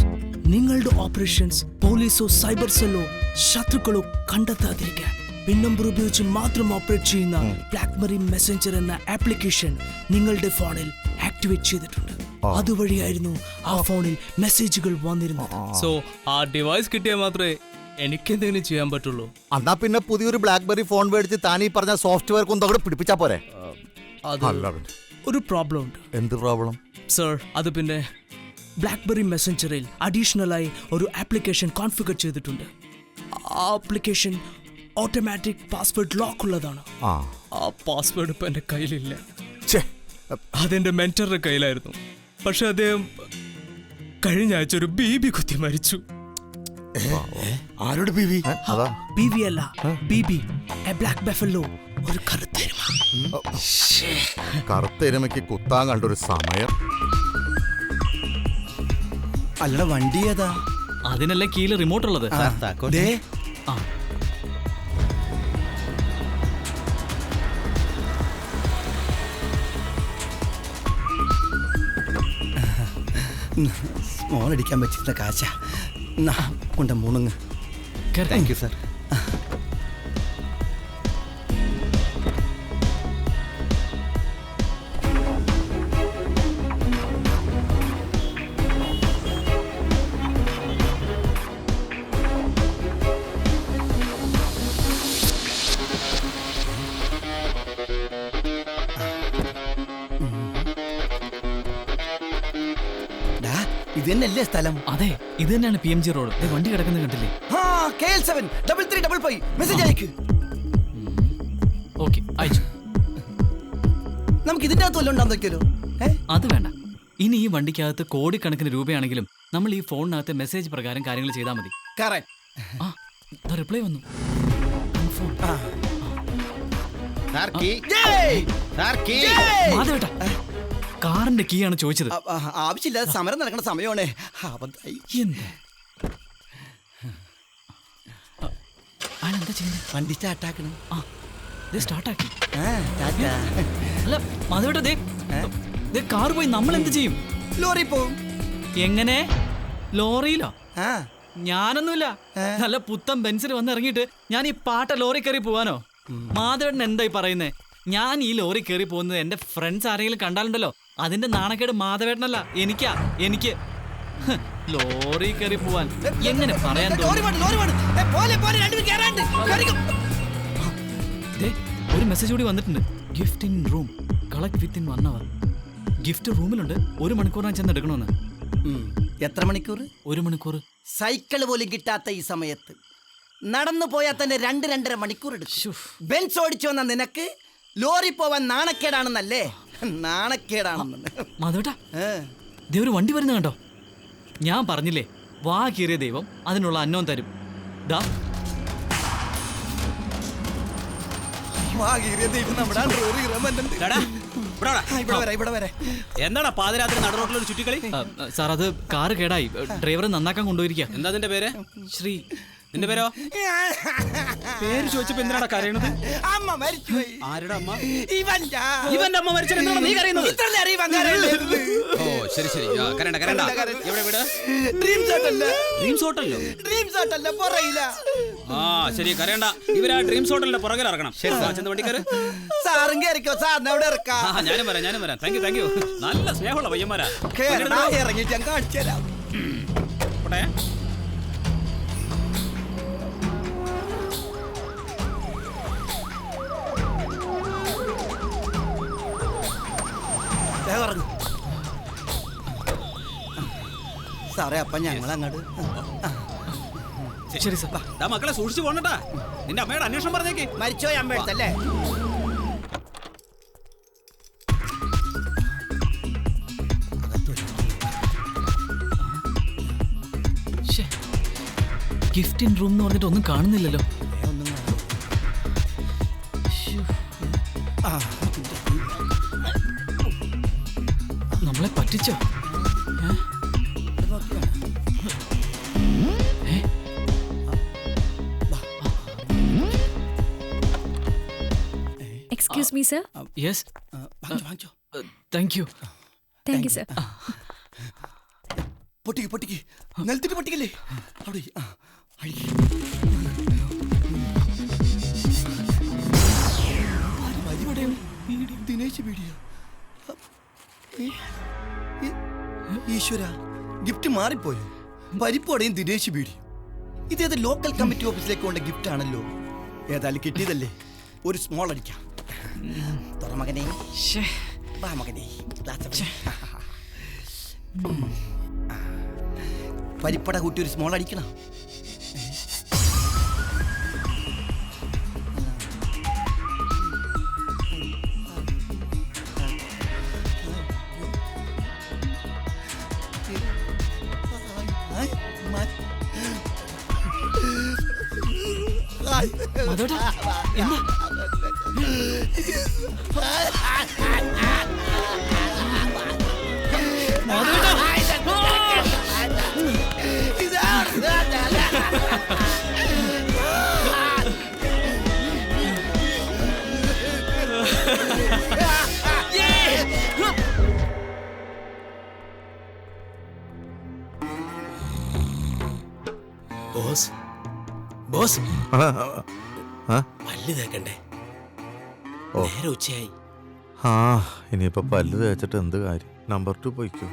നിങ്ങളുടെ ഓപ്പറേഷൻസ് പോലീസോ സൈബർ സെല്ലോ ശത്രുക്കളോ കണ്ടെത്താതിരിക്കാൻ പിൻ നമ്പർ ഉപയോഗിച്ച് മാത്രം ഓപ്പറേറ്റ് ചെയ്യുന്ന ബ്ലാക്ക്ബെറി മെസ്സഞ്ചർ എന്ന ആപ്ലിക്കേഷൻ നിങ്ങളുടെ ഫോണിൽ ആക്ടിവേറ്റ് ചെയ്തിട്ടുണ്ട്. അതുവഴിയായിരുന്നു ആ ഫോണിൽ മെസ്സേജുകൾ വന്നിരുന്നത്. സോ ആ ഡിവൈസ് കിട്ടിയാൽ മാത്രമേ എനിക്കെന്തെങ്കിലും ചെയ്യാൻ പറ്റുള്ളൂ. എന്നാ പിന്നെ പുതിയൊരു ബ്ലാക്ക്ബെറി ഫോൺ മേടിച്ച് താനീ പറഞ്ഞ സോഫ്റ്റ്വെയർ കൊണ്ടവിടെ പിടിപ്പിച്ചാ പോരെ? ഒരു പ്രോബ്ലം ഉണ്ട്. എന്ത് പ്രോബ്ലം സർ? അത് പിന്നെ ബ്ലാക്ക്ബെറി മെസ്സഞ്ചറിൽ അഡീഷണലായി ഒരു ആപ്ലിക്കേഷൻ കോൺഫിഗർ ചെയ്തിട്ടുണ്ട്. ആ ആപ്ലിക്കേഷൻ ഓട്ടോമാറ്റിക് പാസ്വേഡ് ലോക്ക് ഉള്ളതാണ്. ആ പാസ്വേഡ് ഇപ്പൊ എന്റെ കയ്യിലില്ല. അതെന്റെ മെന്ററുടെ കയ്യിലായിരുന്നു. പക്ഷെ അദ്ദേഹം കഴിഞ്ഞ ആഴ്ച ഒരു ബീബി കുത്തി മരിച്ചു. ആരോട് ബീബി? ബീബി അല്ല, ബീബി, എ ബ്ലാക്ക് ബഫല്ലോ, ഒരു കറുത്തെരുമ. കറുത്തെരുമയ്ക്ക് കുത്താൻ കണ്ടൊരു സമയം. അല്ലട, വണ്ടി ഏതാ? അതിനല്ലേ കീഴിൽ റിമോട്ട് ഉള്ളത്. സ്മോൾ അടിക്കാൻ പറ്റുന്ന കാശ കൊണ്ട് മുണങ്ങ്. Thank you sir. ഇത് തന്നെയല്ലേ സ്ഥലം? അതെ, ഇത് തന്നെയാണ് PMG റോഡ്. വണ്ടി കിടക്കുന്നത് കണ്ടില്ലേ? KL7 3355 മെസ്സേജ് അയക്ക്. ഓക്കെ, അയച്ചു. നമുക്ക് ഇതിന്റെ അകത്ത് വല്ലതും ഉണ്ടാകുന്ന നോക്കിയാലോ? അത് വേണ്ട. ഇനി ഈ വണ്ടിക്കകത്ത് കോടിക്കണക്കിന് രൂപയാണെങ്കിലും നമ്മൾ ഈ ഫോണിനകത്ത് മെസ്സേജ് പ്രകാരം കാര്യങ്ങൾ ചെയ്താൽ മതി. റിപ്ലൈ വന്നു. കാറിന്റെ കീ ആണ് ചോദിച്ചത്. ആവശ്യമില്ലാതെ സമരം നടക്കുന്ന സമയമാണ്. വണ്ടി സ്റ്റാർട്ടാക്കണം. സ്റ്റാർട്ടാക്കി. അല്ല മാധവേട്ട, കാർ പോയി നമ്മൾ എന്ത് ചെയ്യും? ലോറി പോവും. എങ്ങനെ? ലോറിയിലോ? ഞാനൊന്നുമില്ല. നല്ല പുത്തൻ ബെൻസിൽ വന്ന് ഇറങ്ങിയിട്ട് ഞാൻ ഈ പാട്ട ലോറി കയറി പോവാനോ? മാധവേട്ടൻ എന്തായി പറയുന്നേ? ഞാൻ ഈ ലോറി കയറി പോകുന്നത് എന്റെ ഫ്രണ്ട്സ് ആരെങ്കിലും കണ്ടാലുണ്ടല്ലോ, അതിന്റെ നാണക്കേട് മാധവേട്ടനല്ല, എനിക്ക് ലോറി കയറി പോവാൻ എങ്ങനെ പറയാൻ ഒരു മെസ്സേജ് കൂടി വന്നിട്ടുണ്ട്. Gift in room, collect within 1 hour. Gift റൂമിലുണ്ട്. 1 മണിക്കൂറിനാ ചെന്ന് എടുക്കണമെന്ന്. എത്ര മണിക്കൂർ? 1 മണിക്കൂർ. സൈക്കിൾ പോലും കിട്ടാത്ത ഈ സമയത്ത് നടന്നു പോയാൽ തന്നെ 2-2.5 മണിക്കൂർ എടുക്കും. ബെൻസ് ഓടിച്ചു വന്ന നിനക്ക് ലോറി പോവാൻ നാണക്കേടാണെന്നല്ലേ? നാണക്കേടാണെന്ന്. മാധവേട്ടാ, ഒരു വണ്ടി വരുന്ന കണ്ടോ? ഞാൻ പറഞ്ഞില്ലേ, വാ കീറിയ ദൈവം അതിനുള്ള അന്നവും തരും. എന്താടാ പാതിരാത്രി നടുറോട്ടിലൊരു ചുറ്റിക്കളി? സാർ അത് കാറ് കേടായി, ഡ്രൈവറെ നന്നാക്കാൻ കൊണ്ടുപോയിരിക്കുക. എന്താ നിന്റെ പേര്? ശ്രീ. നിന്റെ പേരോ? പേര് ചോദിച്ചപ്പോ എന്തിനാടാ കരയണത്? അമ്മ മരിച്ചുപോയി. ആരുടെ അമ്മ? ഇവന്റെ അമ്മ മരിച്ചത് എന്താണ് നീ കരയുന്നത്? ഓ ശരി ശരി കരണ്ട കരണ്ട. എവിടെ വീട്? ഡ്രീംസ് ഹോട്ടലില്. ഡ്രീംസ് ഹോട്ടലിലോ? ഡ്രീംസ് ഹോട്ടലിന്റെ പുറയില്ല. ആ ശരി കരയണ്ട. ഇവരാ ഡ്രീംസ് ഹോട്ടലിന്റെ പുറകിൽ ഇറങ്ങണം. ചെന്ന് വണ്ടി കയറി. സാറും കയറിക്കോ, സാറിന് അവിടെ ഇറക്കാം. ഞാനും വരാം. Thank you. നല്ല സ്നേഹമുള്ള പയ്യന്മാരാ. ഇറങ്ങിയിട്ട് ഞാൻ കാണിച്ചു തരാം. സാറേ അപ്പൊ ഞങ്ങൾ അങ്ങോട്ട്. ശരി സാർ. മക്കളെ സൂക്ഷിച്ചു പോണട്ടാ. നിന്റെ അമ്മയുടെ അന്വേഷണം പറഞ്ഞേക്ക്. മരിച്ചോയി അമ്മ എടുത്തല്ലേ? ഗിഫ്റ്റിംഗ് റൂം എന്ന് പറഞ്ഞിട്ട് ഒന്നും കാണുന്നില്ലല്ലോ. നമ്മളെ പറ്റിച്ചോ? Excuse me sir. Yes. Thank you. Thank you sir. പൊട്ടിക്ക് നിലത്തിട്ട് പൊട്ടിക്കല്ലേ അവിടെ. ദിനേശ് വീഡിയോ. ഈശ്വര, ഗിഫ്റ്റ് മാറിപ്പോയോ? പരിപ്പോടെയും ദിനേശ് വീഡിയോ. ഇതേത് ലോക്കൽ കമ്മിറ്റി ഓഫീസിലേക്ക് കൊണ്ട ഗിഫ്റ്റ് ആണല്ലോ. ഏതായാലും കിട്ടിയതല്ലേ, ഒരു സ്മോൾ അടിക്കാം. തുറ മകനെ, വാ മകനെ. പരിപ്പട കൂട്ടി ഒരു സ്മോൾ അടിക്കണം. ബോസ് പല്ല് തേക്കണ്ടേ? നേരെ ഉച്ചയായി. ഇനിയിപ്പോ പല്ല് തേച്ചിട്ട് എന്ത് കാര്യം? നമ്പർ 2 പോയിക്കോ.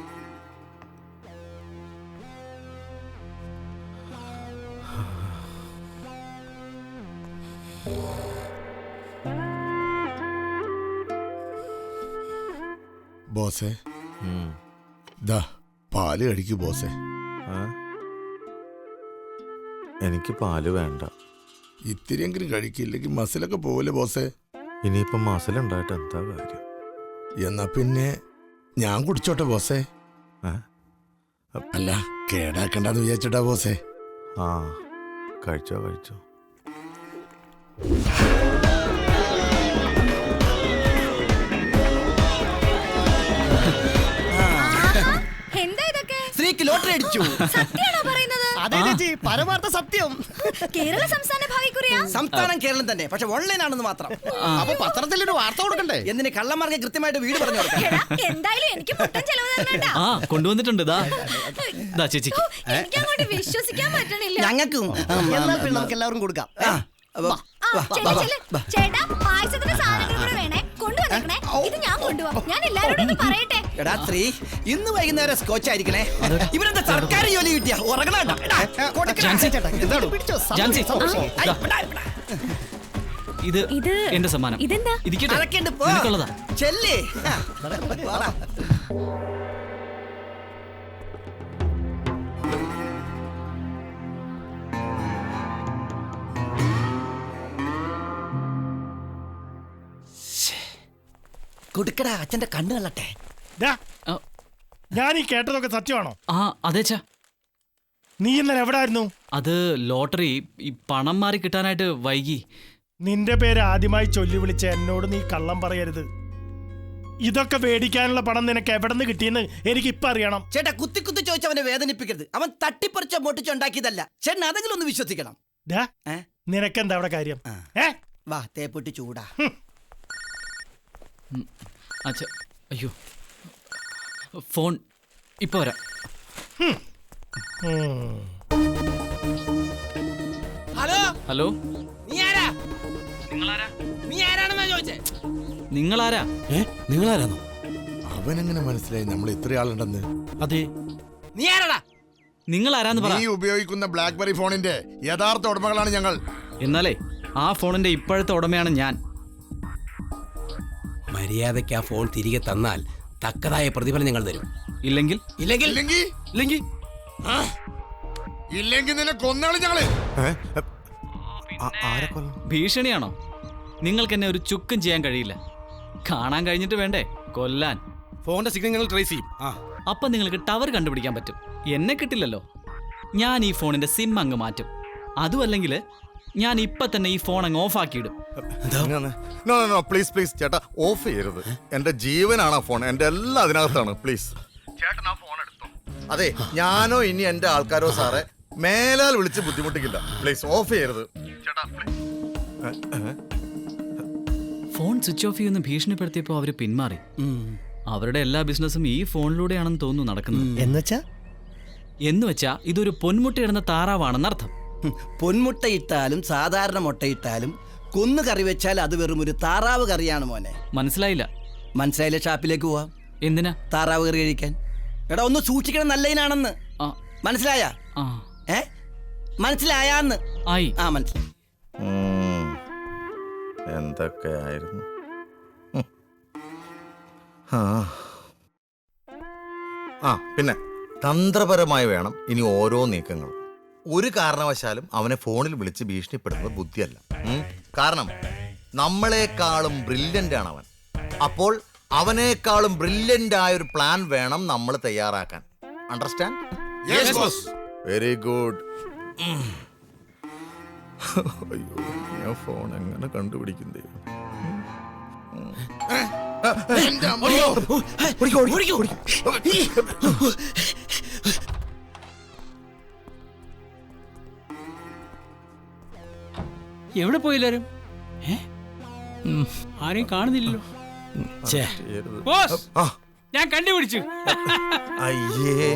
ബോസേ ദാ പാല് കഴിക്കൂ ബോസേ. എനിക്ക് പാല് വേണ്ട. ഇത്തിരിയെങ്കിലും കഴിക്കില്ലെങ്കിൽ മസിലൊക്കെ പോവില്ലേ ബോസേ? ഇനിയിപ്പം മസിലുണ്ടായിട്ട് എന്താ കാര്യം? എന്നാ പിന്നെ ഞാൻ കുടിച്ചോട്ടെ ബോസേ. അല്ല കേടാക്കണ്ടെന്ന് വിചാരിച്ചിട്ടാ ബോസേ. കഴിച്ചോ. എന്താ ഇതൊക്കെ? സ്ത്രീക്ക് ലോട്ടറി അടിച്ചു. സത്യാണോ പറയുന്നത്? അതെ ചേച്ചി, പരമാർത്ഥ സത്യം. കേരള സംസ്ഥാന ഭാഗ്യക്കുറിയാ? സംസ്ഥാനം കേരളം തന്നെ, പക്ഷെ ഓൺലൈൻ ആണെന്ന് മാത്രം. അപ്പൊ പത്രത്തിലൊരു വാർത്ത കൊടുക്കണ്ടേ? എന്തിന് കള്ളന്മാർക്ക് കൃത്യമായിട്ട് വീട് പറഞ്ഞു കൊടുക്കാം. എന്തായാലും എനിക്ക് പൊട്ടൻ ചെലവ് തരണ്ട. കൊണ്ടുവന്നിട്ടുണ്ട്. ചേച്ചിക്ക്. എനിക്ക് അങ്ങോട്ട് വിശ്വസിക്കാൻ പറ്റണില്ല. ഞങ്ങൾക്കും നമുക്ക് എല്ലാവർക്കും കൊടുക്കാം. ചേട്ടാ, പായസത്തിന്റെ സാധനങ്ങൾ കൂടെ വേണേ, കൊണ്ടുവന്നേക്കണേ. ഇത് ഞാൻ കൊണ്ടുപോവാം. ഞാൻ എല്ലാവരോടും ഒന്ന് പറയട്ടെ. എടാ സ്ത്രീ, ഇന്ന് വൈകുന്നേരം സ്കോച്ച് ആയിരിക്കണേ. ഇവരെന്താ സർക്കാർ ജോലി കിട്ടിയ ഉറങ്ങണ? ഇത് എന്റെ സമ്മാനം. ഇതെന്താ? നിനക്കുള്ളതാ. ചെല്ലേ. കൊടുക്കടാ, അച്ഛന്റെ കണ്ണ് കള്ളട്ടെ. ഞാൻ ഈ കേട്ടതൊക്കെ സത്യമാണോ? അതേച്ചാ. നീ ഇന്നലെ എവിടെ ആയിരുന്നു? അത് ലോട്ടറി ഈ പണം മാറി കിട്ടാനായിട്ട് വൈകി. നിന്റെ പേര് ആദ്യമായി ചൊല്ലി വിളിച്ച എന്നോട് നീ കള്ളം പറയരുത്. ഇതൊക്കെ മേടിക്കാനുള്ള പണം നിനക്ക് എവിടെ നിന്ന് കിട്ടിയെന്ന് എനിക്ക് ഇപ്പൊ അറിയണം. ചേട്ടാ കുത്തി കുത്തി ചോദിച്ച് അവനെ വേദനിപ്പിക്കരുത്. അവൻ തട്ടിപ്പറിച്ചോ മോട്ടിച്ചോ ഉണ്ടാക്കിയതല്ല. ചേട്ടൻ അതെങ്കിലും ഒന്ന് വിശ്വസിക്കണം. നിനക്കെന്താ അവിടെ കാര്യം? വാ തേപ്പൊട്ടി ചൂടാ. അയ്യോ ഫോൺ ഇപ്പൊ വരാം. ഹലോ ഹലോ, നീ ആരാ? നീ ആരാണെന്നാ ചോദിച്ചേ? നിങ്ങളാരാ? നിങ്ങളാരാണോ? അവനെങ്ങനെ മനസ്സിലായി നമ്മൾ ഇത്ര ആളുണ്ടെന്ന്? അതെ, നീ ആരാടാ? നിങ്ങൾ ആരാന്ന് പറ. നീ ഉപയോഗിക്കുന്ന ബ്ലാക്ക്ബെറി ഫോണിന്റെ യഥാർത്ഥ ഉടമകളാണ് ഞങ്ങൾ. എന്നാലേ ആ ഫോണിന്റെ ഇപ്പോഴത്തെ ഉടമയാണ് ഞാൻ. മര്യാദയ്ക്ക് ആ ഫോൺ തിരികെ തന്നാൽ തക്കതായ പ്രതിഫലം ഞങ്ങൾ തരും. ഇല്ലെങ്കിൽ ഇല്ലെങ്കിൽ നിന്നെ കൊന്നാളി ഞങ്ങള്. ഭീഷണിയാണോ? നിങ്ങൾക്ക് എന്നെ ഒരു ചുക്കും ചെയ്യാൻ കഴിയില്ല. കാണാൻ കഴിഞ്ഞിട്ട് വേണ്ടേ കൊല്ലാൻ? ഫോണിന്റെ സിഗ്നൽ ഞങ്ങൾ ട്രേസ് ചെയ്യും. അപ്പൊ നിങ്ങൾക്ക് ടവർ കണ്ടുപിടിക്കാൻ പറ്റും. എന്നെ കിട്ടില്ലല്ലോ. ഞാൻ ഈ ഫോണിന്റെ സിം അങ്ങ് മാറ്റും. അതുമല്ലെങ്കിൽ ഞാൻ ഇപ്പൊ തന്നെ ഈ ഫോൺ അങ്ങ് ഓഫ് ആക്കിയിടും. പ്ലീസ് ചേട്ടാ, ഓഫ് ചെയ്യരുത്. എന്റെ ജീവനാണ് ആ ഫോൺ. എന്റെ എല്ലാം അതിനകത്താണ്. പ്ലീസ് ചേട്ടൻ ആ ഫോൺ എടുത്തോ. അതെ, ഞാനോ ഇനി എന്റെ ആൾക്കാരോ സാറെ മേലാൽ വിളിച്ച് ബുദ്ധിമുട്ടിക്കില്ല. പ്ലീസ് ഓഫ് ചെയ്യരുത് ചേട്ടാ. ഫോൺ സ്വിച്ച് ഓഫ് ചെയ്യുന്ന ഭീഷണിപ്പെടുത്തിയപ്പോ അവര് പിന്മാറി. അവരുടെ എല്ലാ ബിസിനസ്സും ഈ ഫോണിലൂടെയാണെന്ന് തോന്നുന്നു നടക്കുന്നത്. എന്നുവെച്ചാ ഇതൊരു പൊന്മുട്ടയിടുന്ന താറാവാണെന്നർത്ഥം. പൊന്മുട്ടയിട്ടാലും സാധാരണ മുട്ടയിട്ടാലും കൊന്നു കറി വെച്ചാൽ അത് വെറും ഒരു താറാവ് കറിയാണ് മോനെ. മനസ്സിലായില്ല. മനസ്സിലായില്ല. ഷാപ്പിലേക്ക് പോവാം. എന്തിനാ? താറാവ് കറി കഴിക്കാൻ. എടാ ഒന്ന് സൂക്ഷിക്കണം, നല്ലതിനാണെന്ന്. മനസ്സിലായ? മനസ്സിലായാന്ന്? മനസ്സിലായി. എന്തൊക്കെയായിരുന്നു? പിന്നെ തന്ത്രപരമായി വേണം ഇനി ഓരോ നീക്കങ്ങളും. ഒരു കാരണവശാലും അവനെ ഫോണിൽ വിളിച്ച് ഭീഷണിപ്പെടുന്നത് ബുദ്ധിയല്ല. കാരണം നമ്മളെക്കാളും ബ്രില്യൻ്റ് ആണ് അവൻ. അപ്പോൾ അവനേക്കാളും ബ്രില്യൻ്റ് ആയ ഒരു പ്ലാൻ വേണം നമ്മൾ തയ്യാറാക്കാൻ. അണ്ടർസ്റ്റാൻഡ്? Very good. അയ്യോ, ഞാൻ ഫോൺ എങ്ങനെ കണ്ടുപിടിക്കുന്നേ? എവിടെ പോയില്ലാരും? ആരെയും കാണുന്നില്ലല്ലോ. ഞാൻ കണ്ടുപിടിച്ചു. അയ്യേ,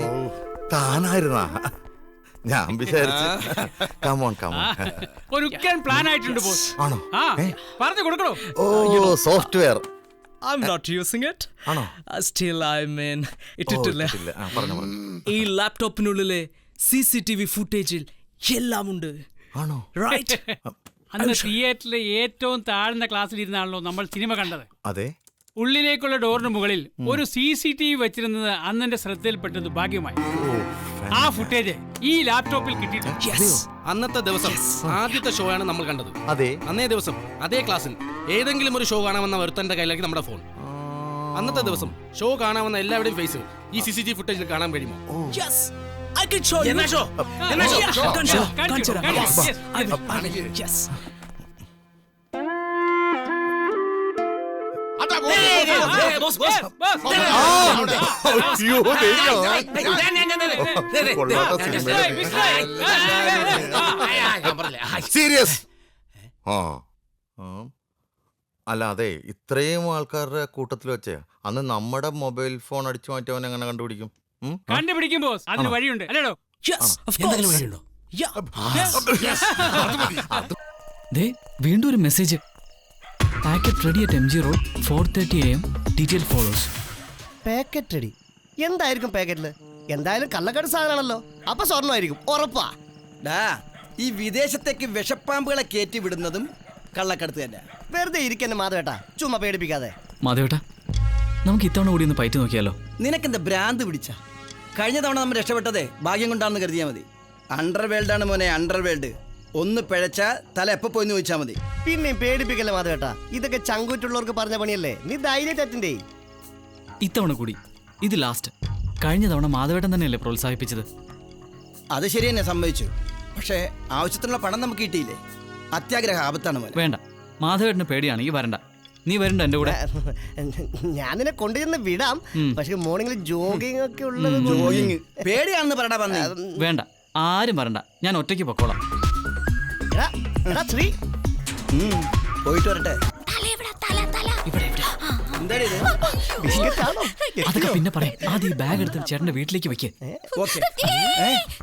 താനായിരുന്നാ? ഞാൻ വിചാരിച്ചു. ഒരു പ്ലാൻ ആയിട്ടുണ്ട് ബോസ്. ആണോ? പറഞ്ഞു കൊടുക്കണോ? ഓ, software. I'm not using it. ആണോ? Still I mean ഇട്ടിട്ടില്ല. ഈ ലാപ്ടോപ്പിനുള്ളിലെ CCTV ഫുട്ടേജിൽ എല്ലാം ഉണ്ട്. ആണോ? റൈറ്റ്. അന്ന് തിയേറ്ററിലെ ഏറ്റവും താഴ്ന്ന ക്ലാസ്സിൽ ഇരുന്നാണല്ലോ നമ്മൾ സിനിമ കണ്ടത്. അതെ. ഉള്ളിലേക്കുള്ള ഡോറിന് മുകളിൽ ഒരു CCTV വെച്ചിരുന്നത് അന്നെന്റെ ശ്രദ്ധയിൽപ്പെട്ടത് ഭാഗ്യമായി. ആ ഫുട്ടേജ് ഈ ലാപ്ടോപ്പിൽ കിട്ടിയിട്ടുണ്ട്. അന്നത്തെ ദിവസം ആദ്യത്തെ ഷോ ആണ് നമ്മൾ കണ്ടത്. അതെ. അന്നേ ദിവസം അതേ ക്ലാസ്സിൽ ഏതെങ്കിലും ഒരു ഷോ കാണാമെന്ന ഒരുത്തന്റെ കയ്യിലേക്ക് നമ്മുടെ ഫോൺ. അന്നത്തെ ദിവസം ഷോ കാണാമെന്ന എല്ലാവരുടെയും ഫേസ് ഈ CCTV ഫുട്ടേജിൽ കാണാൻ കഴിയുമോ? I can show you. Show. Yes. Serious? അല്ലാതെ ഇത്രയും ആൾക്കാരുടെ കൂട്ടത്തിൽ വെച്ച് അന്ന് നമ്മുടെ മൊബൈൽ ഫോൺ അടിച്ചു മാറ്റിയവൻ എങ്ങനെ കണ്ടുപിടിക്കും? കണ്ടുപിടിക്കും ബോസ്. അതിന് വഴിയുണ്ട് അല്ലേടോ? വീണ്ടും ഒരു message. Packet ready at MG Road 4:30 AM. Detail follows. Packet ready? എന്തായിരിക്കും പാക്കറ്റില്? എന്തായാലും കള്ളക്കട സാധനമാണല്ലോ. അപ്പൊ സ്വർണ്ണമായിരിക്കും ഉറപ്പാ. ഈ വിദേശത്തേക്ക് വിഷപ്പാമ്പുകളെ കയറ്റി വിടുന്നതും കള്ളക്കടത്ത് തന്നെ. വെറുതെ ഇരിക്കുന്ന മാധവേട്ടാ, ചുമ്മാ പേടിപ്പിക്കാതെ. മാധവേട്ടാ, നമുക്ക് ഇത്തവണ കൂടി ഒന്ന് പയറ്റി നോക്കിയാലോ? നിനക്കെന്താ ഭ്രാന്ത് പിടിച്ച? കഴിഞ്ഞ തവണ നമ്മൾ രക്ഷപ്പെട്ടതേ ഭാഗ്യം കൊണ്ടാണെന്ന് കരുതിയാൽ മതി. അണ്ടർവേൾഡാണ് മോനെ, അണ്ടർവേൾഡ്. ഒന്ന് പിഴച്ച തല എപ്പോ പോയിന്ന് ചോദിച്ചാൽ മതി. പിന്നെയും പേടിപ്പിക്കല്ലേ മാധവേട്ടാ, ഇതൊക്കെ ചങ്കൂറ്റുള്ളവർക്ക് പറഞ്ഞ പണിയല്ലേ. നീ ധൈര്യം തെറ്റിന്റെ. ഇത്തവണ കൂടി, ഇത് ലാസ്റ്റ്. കഴിഞ്ഞ തവണ മാധവേട്ടൻ തന്നെയല്ലേ പ്രോത്സാഹിപ്പിച്ചത്? അത് ശരി തന്നെ, സമ്മതിച്ചു. പക്ഷേ ആവശ്യത്തിനുള്ള പണം നമുക്ക് കിട്ടിയില്ലേ? അത്യാഗ്രഹ ആപത്താണ് മോനെ. വേണ്ട, മാധവേട്ടന് പേടിയാണെങ്കിൽ വരണ്ട. നീ വരണ്ട എന്റെ കൂടെ. ഞാൻ നിന്നെ കൊണ്ടുചെന്ന് വിടാം, പക്ഷെ മോർണിംഗിൽ ജോഗിങ് ഒക്കെ ഉള്ളത്. ജോഗിങ് പേടിയാണെന്ന് പറയടാ പറഞ്ഞേ. വേണ്ട, ആരും വരണ്ട, ഞാൻ ഒറ്റയ്ക്ക് പൊക്കോളാം. ശ്രീ പോയിട്ട് വരട്ടെ. അതൊക്കെ പിന്നെ പറയാം. ആദ്യം ഈ ബാഗ് എടുത്ത് ചേട്ടന്റെ വീട്ടിലേക്ക് വെക്ക്.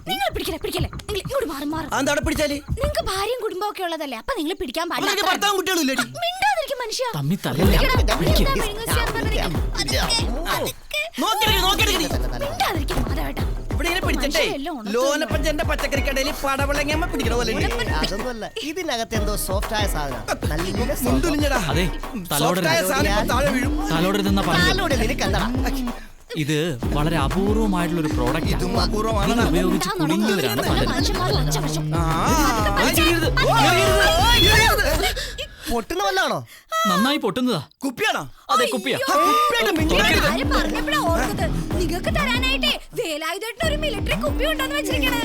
നിങ്ങൾ പിടിക്കല്ലേ പിടിക്കല്ലേ, നിങ്ങൾ ഇങ്ങോട്ട് മാറി മാറി. അതെന്താ പിടിച്ചാല്? നിങ്ങൾക്ക് ഭാര്യയും കുടുംബവും ഒക്കെ ഉള്ളതല്ലേ, അപ്പൊ നിങ്ങൾ പിടിക്കാൻ പാടില്ല. ഭർത്താവും കുട്ടികളില്ലേ? മിണ്ടാതിരിക്കും മനുഷ്യ. തമ്മി തല്ലല്ലേ. മിണ്ടാതിരിക്കും മാധവേട്ട. ഇവിടെ ഇങ്ങനെ പിടിച്ചിട്ടേ ലോനപ്പഞ്ചന്റെ പച്ചക്കറിക്കടയിൽ പടവളങ്ങമ്മ പിടിക്കണ പോലെ. അതൊന്നുമല്ല, ഇതിനകത്ത് എന്തോ സോഫ്റ്റ് ആയ സാധനം. അതെ, ഇത് വളരെ അപൂർവമായിട്ടുള്ള ഒരു പ്രോഡക്റ്റ്. ഉപയോഗിച്ച് കുടുങ്ങിയവരാണ് പലരും. പൊട്ടുന്ന വല്ലാണോ? നന്നായി പൊട്ടുന്നതാ. കുപ്പിയാണോ? അതെ, കുപ്പിയാ. നിങ്ങൾക്ക് തരാനായിട്ടേ വേലായുധേട്ടൻ ഒരു മിലിറ്ററി കുപ്പി ഉണ്ടെന്ന് വെച്ചിരിക്കണേ.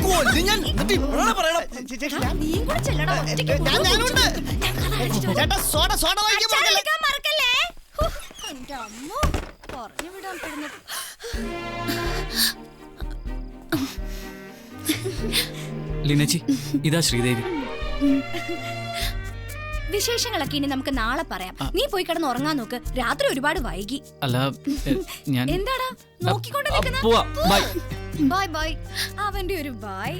നീയും കൂടെ ചെല്ലടാ. മറക്കല്ലേ. എന്റെ അമ്മ പറഞ്ഞു വിടാൻ പെടുന്നു. ലിനച്ചി, ഇതാ ശ്രീദേവി. വിശേഷങ്ങളൊക്കെ ഇനി നമുക്ക് നാളെ പറയാം. നീ പോയി കിടന്ന് ഉറങ്ങാൻ നോക്ക്, രാത്രി ഒരുപാട് വൈകി. അല്ല, ഞാൻ എന്താടാ നോക്കിക്കൊണ്ട് നിൽക്കുന്നത്? Bye bye. അവന്റെ ഒരു ബൈ.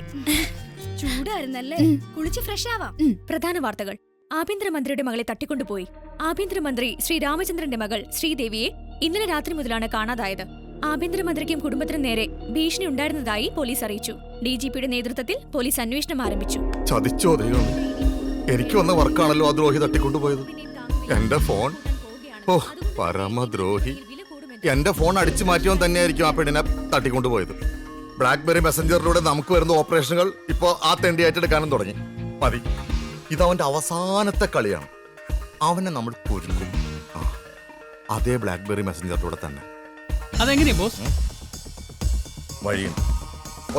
ചൂടായിരുന്നല്ലേ, കുളിച്ച് ഫ്രഷ് ആവാം. പ്രധാന വാർത്തകൾ. ആഭ്യന്തരമന്ത്രിയുടെ മകളെ തട്ടിക്കൊണ്ടുപോയി. ആഭ്യന്തരമന്ത്രി ശ്രീ രാമചന്ദ്രന്റെ മകൾ ശ്രീദേവിയെ ഇന്നലെ രാത്രി മുതലാണ് കാണാതായത്. ആഭ്യന്തരമന്ത്രിക്കും കുടുംബത്തിനും നേരെ ഭീഷണി ഉണ്ടായിരുന്നതായി പോലീസ് അറിയിച്ചു. DGPയുടെ നേതൃത്വത്തിൽ പോലീസ് അന്വേഷണം ആരംഭിച്ചു. ചതിച്ചോ ദൈവം, എനിക്ക് വന്ന വർക്കാണല്ലോ ആ ദ്രോഹി തട്ടിക്കൊണ്ടുപോയത്. എന്റെ ഫോൺ, ഓ പരമദ്രോഹി. എന്റെ ഫോൺ അടിച്ചു മാറ്റിയവൻ തന്നെയായിരിക്കും ആ പെണ്ണിനെ തട്ടിക്കൊണ്ടുപോയത്. ബ്ലാക്ക്ബെറി മെസ്സഞ്ചറിലൂടെ നമുക്ക് വരുന്ന ഓപ്പറേഷനുകൾ ഇപ്പോ ആ തെണ്ടി ഏറ്റെടുക്കാനും തുടങ്ങി. മതി, ഇതവന്റെ അവസാനത്തെ കളിയാണ്. അവനെ നമ്മൾ കുരുക്കും. അതേ ബ്ലാക്ക്ബെറി മെസ്സഞ്ചറിലൂടെ തന്നെ. അതെങ്ങനെയാ ബോസ്? വഴിയുണ്ട്.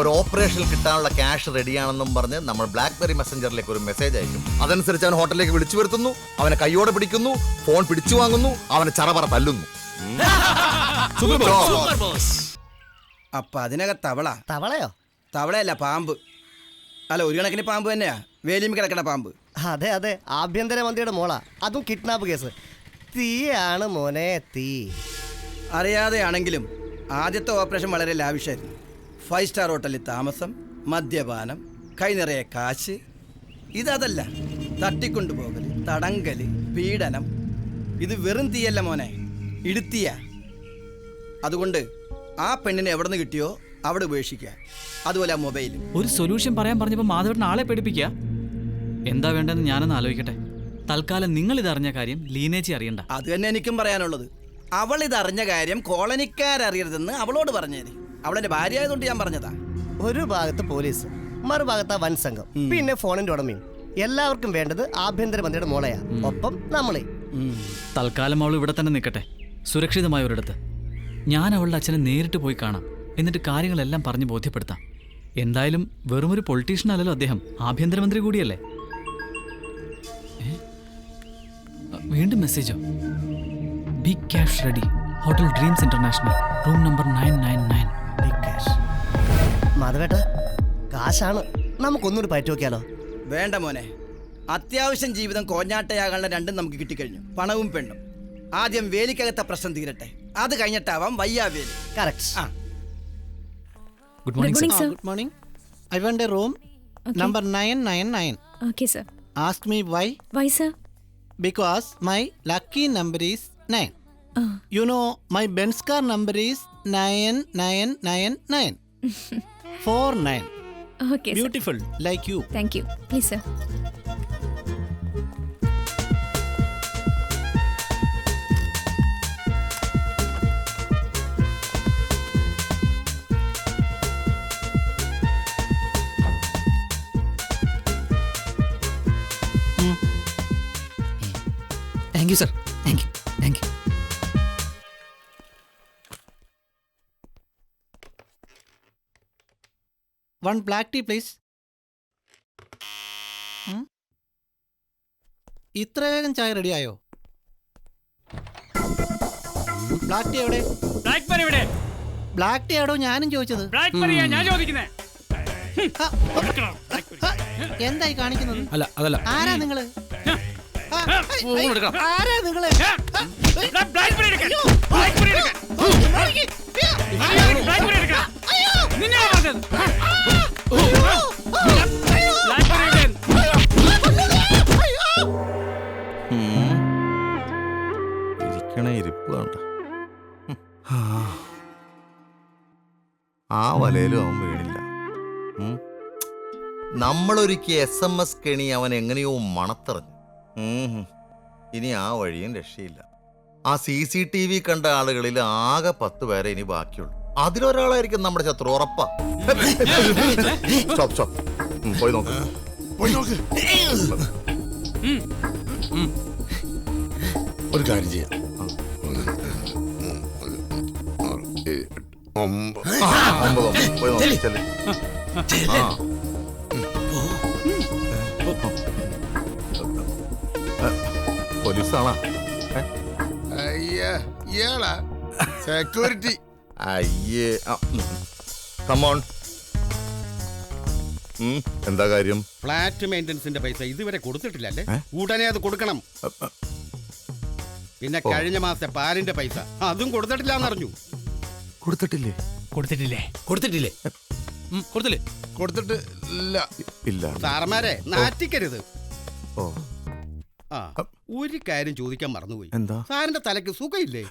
ഒരു ഓപ്പറേഷൻ കിട്ടാനുള്ള ക്യാഷ് റെഡിയാണെന്നും പറഞ്ഞ് നമ്മൾ ബ്ലാക്ക്ബെറി മെസ്സഞ്ചറിലേക്ക് ഒരു മെസ്സേജ് അയക്കും. അതനുസരിച്ച് അവൻ ഹോട്ടലിലേക്ക് വിളിച്ചു വരുത്തുന്നു, അവനെ കൈയോടെ പിടിക്കുന്നു, ഫോൺ പിടിച്ചു വാങ്ങുന്നു, അവനെ ചറപറ തല്ലുന്നു. അപ്പൊ അതിനകത്ത് തവളയോ? തവളയല്ല, പാമ്പ്. അല്ല, ഒരു കണക്കിന് പാമ്പ് തന്നെയാ, വേലിയും കിടക്കണ പാമ്പ്. അതെ അതെ, ആഭ്യന്തരമന്ത്രിയുടെ മോളാ, അതും കിഡ്നാപ്പ് കേസ്. തീയാണ് മോനെ, തീ. അറിയാതെയാണെങ്കിലും ആദ്യത്തെ ഓപ്പറേഷൻ വളരെ ലാവിഷായിരുന്നു. 5 സ്റ്റാർ ഹോട്ടലിൽ താമസം, മദ്യപാനം, കൈ നിറയെ കാശ്. ഇതല്ല, തട്ടിക്കൊണ്ടുപോകൽ, തടങ്കല്, പീഡനം. ഇത് വെറും തീയല്ല മോനെ, ഇടുത്തിയ. അതുകൊണ്ട് ആ പെണ്ണിനെ എവിടെ നിന്ന് കിട്ടിയോ അവിടെ ഉപേക്ഷിക്കുക. അതുപോലെ ആ മൊബൈൽ. ഒരു സൊല്യൂഷൻ പറയാൻ പറഞ്ഞപ്പോൾ മാധവേട്ടൻ ആളെ പേടിപ്പിക്കുക. എന്താ വേണ്ടെന്ന് ഞാനൊന്ന് ആലോചിക്കട്ടെ. തൽക്കാലം നിങ്ങൾ ഇതറിഞ്ഞ കാര്യം ലീനേച്ചി അറിയണ്ട. അത് തന്നെ എനിക്കും പറയാനുള്ളത്. അവൾ ഇതറിഞ്ഞ കാര്യം കോളനിക്കാരറിയരുതെന്ന് അവളോട് പറഞ്ഞേരി. അവളെന്റെ ഭാര്യ ആയതുകൊണ്ട് ഞാൻ പറഞ്ഞതാ. ഒരു ഭാഗത്ത് പോലീസ്, മറുഭാഗത്ത് വൻ സംഘം, പിന്നെ ഫോണിന്റെ ഉടമയും. എല്ലാവർക്കും വേണ്ടത് ആഭ്യന്തരമന്ത്രിയുടെ മോളെയാ, ഒപ്പം നമ്മളെ. തൽക്കാലം അവൾ ഇവിടെ തന്നെ നിൽക്കട്ടെ, സുരക്ഷിതമായ ഒരിടത്ത്. ഞാൻ അവളുടെ അച്ഛനെ നേരിട്ട് പോയി കാണാം, എന്നിട്ട് കാര്യങ്ങളെല്ലാം പറഞ്ഞ് ബോധ്യപ്പെടുത്താം. എന്തായാലും വെറുമൊരു പൊളിറ്റീഷ്യൻ അല്ലല്ലോ അദ്ദേഹം, ആഭ്യന്തരമന്ത്രി കൂടിയല്ലേ. വീണ്ടും മെസ്സേജോ? Big cash ready, hotel dreams international, room number 999. Big cash. മാധവേട്ട, കാശാണ്, നമുക്കൊന്നുകൂടി പയറ്റി നോക്കിയാലോ? വേണ്ട മോനെ, അത്യാവശ്യം ജീവിതം കോഞ്ഞാട്ടയാകാനുള്ള രണ്ടും നമുക്ക് കിട്ടിക്കഴിഞ്ഞു, പണവും പെണ്ണും. ആദ്യം വേലിക്കകത്തെ പ്രശ്നം തീരട്ടെ, അത് കഴിഞ്ഞിട്ടാവാം വയ്യാവേലി. Correct. Good morning sir. Good morning. I want a room number 999. Okay sir. Ask me why? Why sir? Because my lucky number is 9. You know my Benz car number is 9999. 49. Okay. Beautiful, like you. Thank you. Please sir. Thank you sir. Thank you. Thank you. One black tea please. ഇത്ര വേഗം ചായ റെഡിയായോ? Black tea എവിടെ? Black tea എവിടോ ഞാനും ചോദിച്ചത്. എന്തായി കാണിക്കുന്നത്? അല്ല അതല്ല. ആരാ നിങ്ങള്? ആരാ നിങ്ങള്? ഇരിക്കണ ഇരിപ്പ് വേണ്ട. ആ വലയിലും അവൻ വീണില്ല. നമ്മളൊരുക്കിയ SMS കെണി അവൻ എങ്ങനെയോ മണത്തറിഞ്ഞു. ഇനി ആ വഴിയും രക്ഷയില്ല. ആ CCTV കണ്ട ആളുകളിൽ ആകെ 10 പേരെ ഇനി ബാക്കിയുള്ളൂ. അതിലൊരാളായിരിക്കും നമ്മുടെ ശത്രു, ഉറപ്പാ. സ്റ്റോപ്പ് സ്റ്റോപ്പ്, പോയി നോക്ക്. ഒരു കാര്യം ചെയ്യാം. 9 പോയി നോക്ക്. ചെല്ല്. പോലീസാണോ? ഇയാളാ സെക്യൂരിറ്റി. അയ്യേ, കമോൺ. എന്താ കാര്യം? ഫ്ലാറ്റ് മെയിൻ്റനൻസിന്റെ പൈസ ഇതുവരെ കൊടുത്തിട്ടില്ലല്ലേ? ഉടനെ അത് കൊടുക്കണം. പിന്നെ കഴിഞ്ഞ മാസത്തെ പാലിന്റെ പൈസ അതും കൊടുത്തിട്ടില്ല എന്നറിഞ്ഞു. കൊടുത്തിട്ടില്ലേ? കൊടുത്തിട്ടില്ലേ? കൊടുത്തിട്ടില്ലേ? കൊടുത്തില്ലേ? കൊടുത്തിട്ടില്ല. ഇല്ല. സാറന്മാരെ നാറ്റിക്കരുത്. ഓ, ആ ഒരു കാര്യം ചോദിക്കാൻ മറന്നുപോയി. എന്താ? സാറിന്റെ തലക്ക് സുഖമില്ലേ?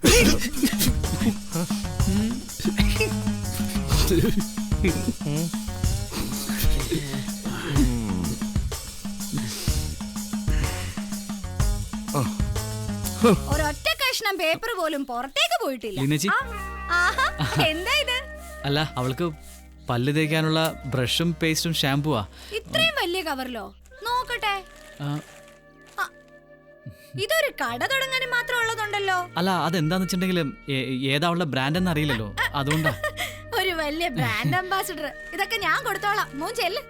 ഒരൊറ്റ കഷ്ണം പേപ്പർ പോലും പുറത്തേക്ക് പോയിട്ടില്ല. എന്താ ഇത്? അല്ല, അവൾക്ക് പല്ല് തേക്കാനുള്ള ബ്രഷും പേസ്റ്റും ഷാമ്പുവാ. ഇത്രയും വലിയ കവറിലോ? നോക്കട്ടെ. ഇതൊരു കട തുടങ്ങാനും മാത്രം ഉള്ളതുണ്ടല്ലോ. അല്ല, അതെന്താന്ന് വെച്ചിട്ടുണ്ടെങ്കിൽ ഏതാ അവളുടെ ബ്രാൻഡ് എന്ന് അറിയില്ലല്ലോ, അതുകൊണ്ടാ. ഒരു വലിയ ബ്രാൻഡ് അംബാസിഡർ. ഇതൊക്കെ ഞാൻ കൊടുത്തോളാം. മോൻ ചെല്ല്.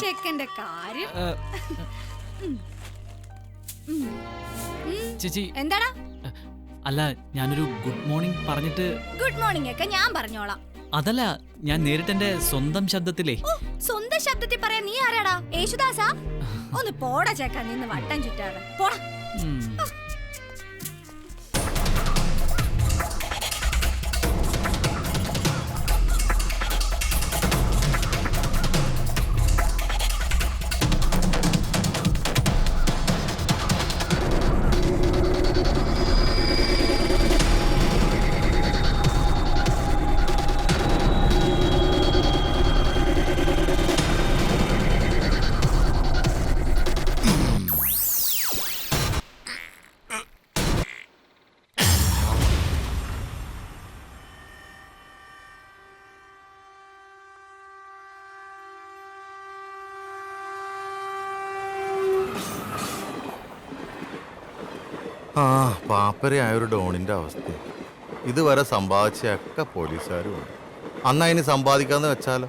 ചെക്കന്റെ കാര്യം. ചേച്ചി, എന്താടാ? അല്ല, ഞാനൊരു ഗുഡ് മോർണിംഗ് പറഞ്ഞിട്ട്. ഗുഡ് മോർണിംഗ് ഒക്കെ ഞാൻ പറഞ്ഞോളാം. അതല്ല, ഞാൻ നേരിട്ട് എന്റെ സ്വന്തം ശബ്ദത്തിലേ. സ്വന്തം ശബ്ദത്തിൽ പറയാൻ നീ ആരാടാ? യേശുദാസാ? ഒന്ന് പോടാ ചേക്കാ, നിന്ന് വട്ടം ചുറ്റാതെ പോടാ. പാപ്പരയായൊരു ഡോണിന്റെ അവസ്ഥ. ഇതുവരെ സമ്പാദിച്ചൊക്കെ പോലീസുകാരുമുണ്ട്. അന്ന് അതിന് സമ്പാദിക്കാന്ന് വെച്ചാലോ,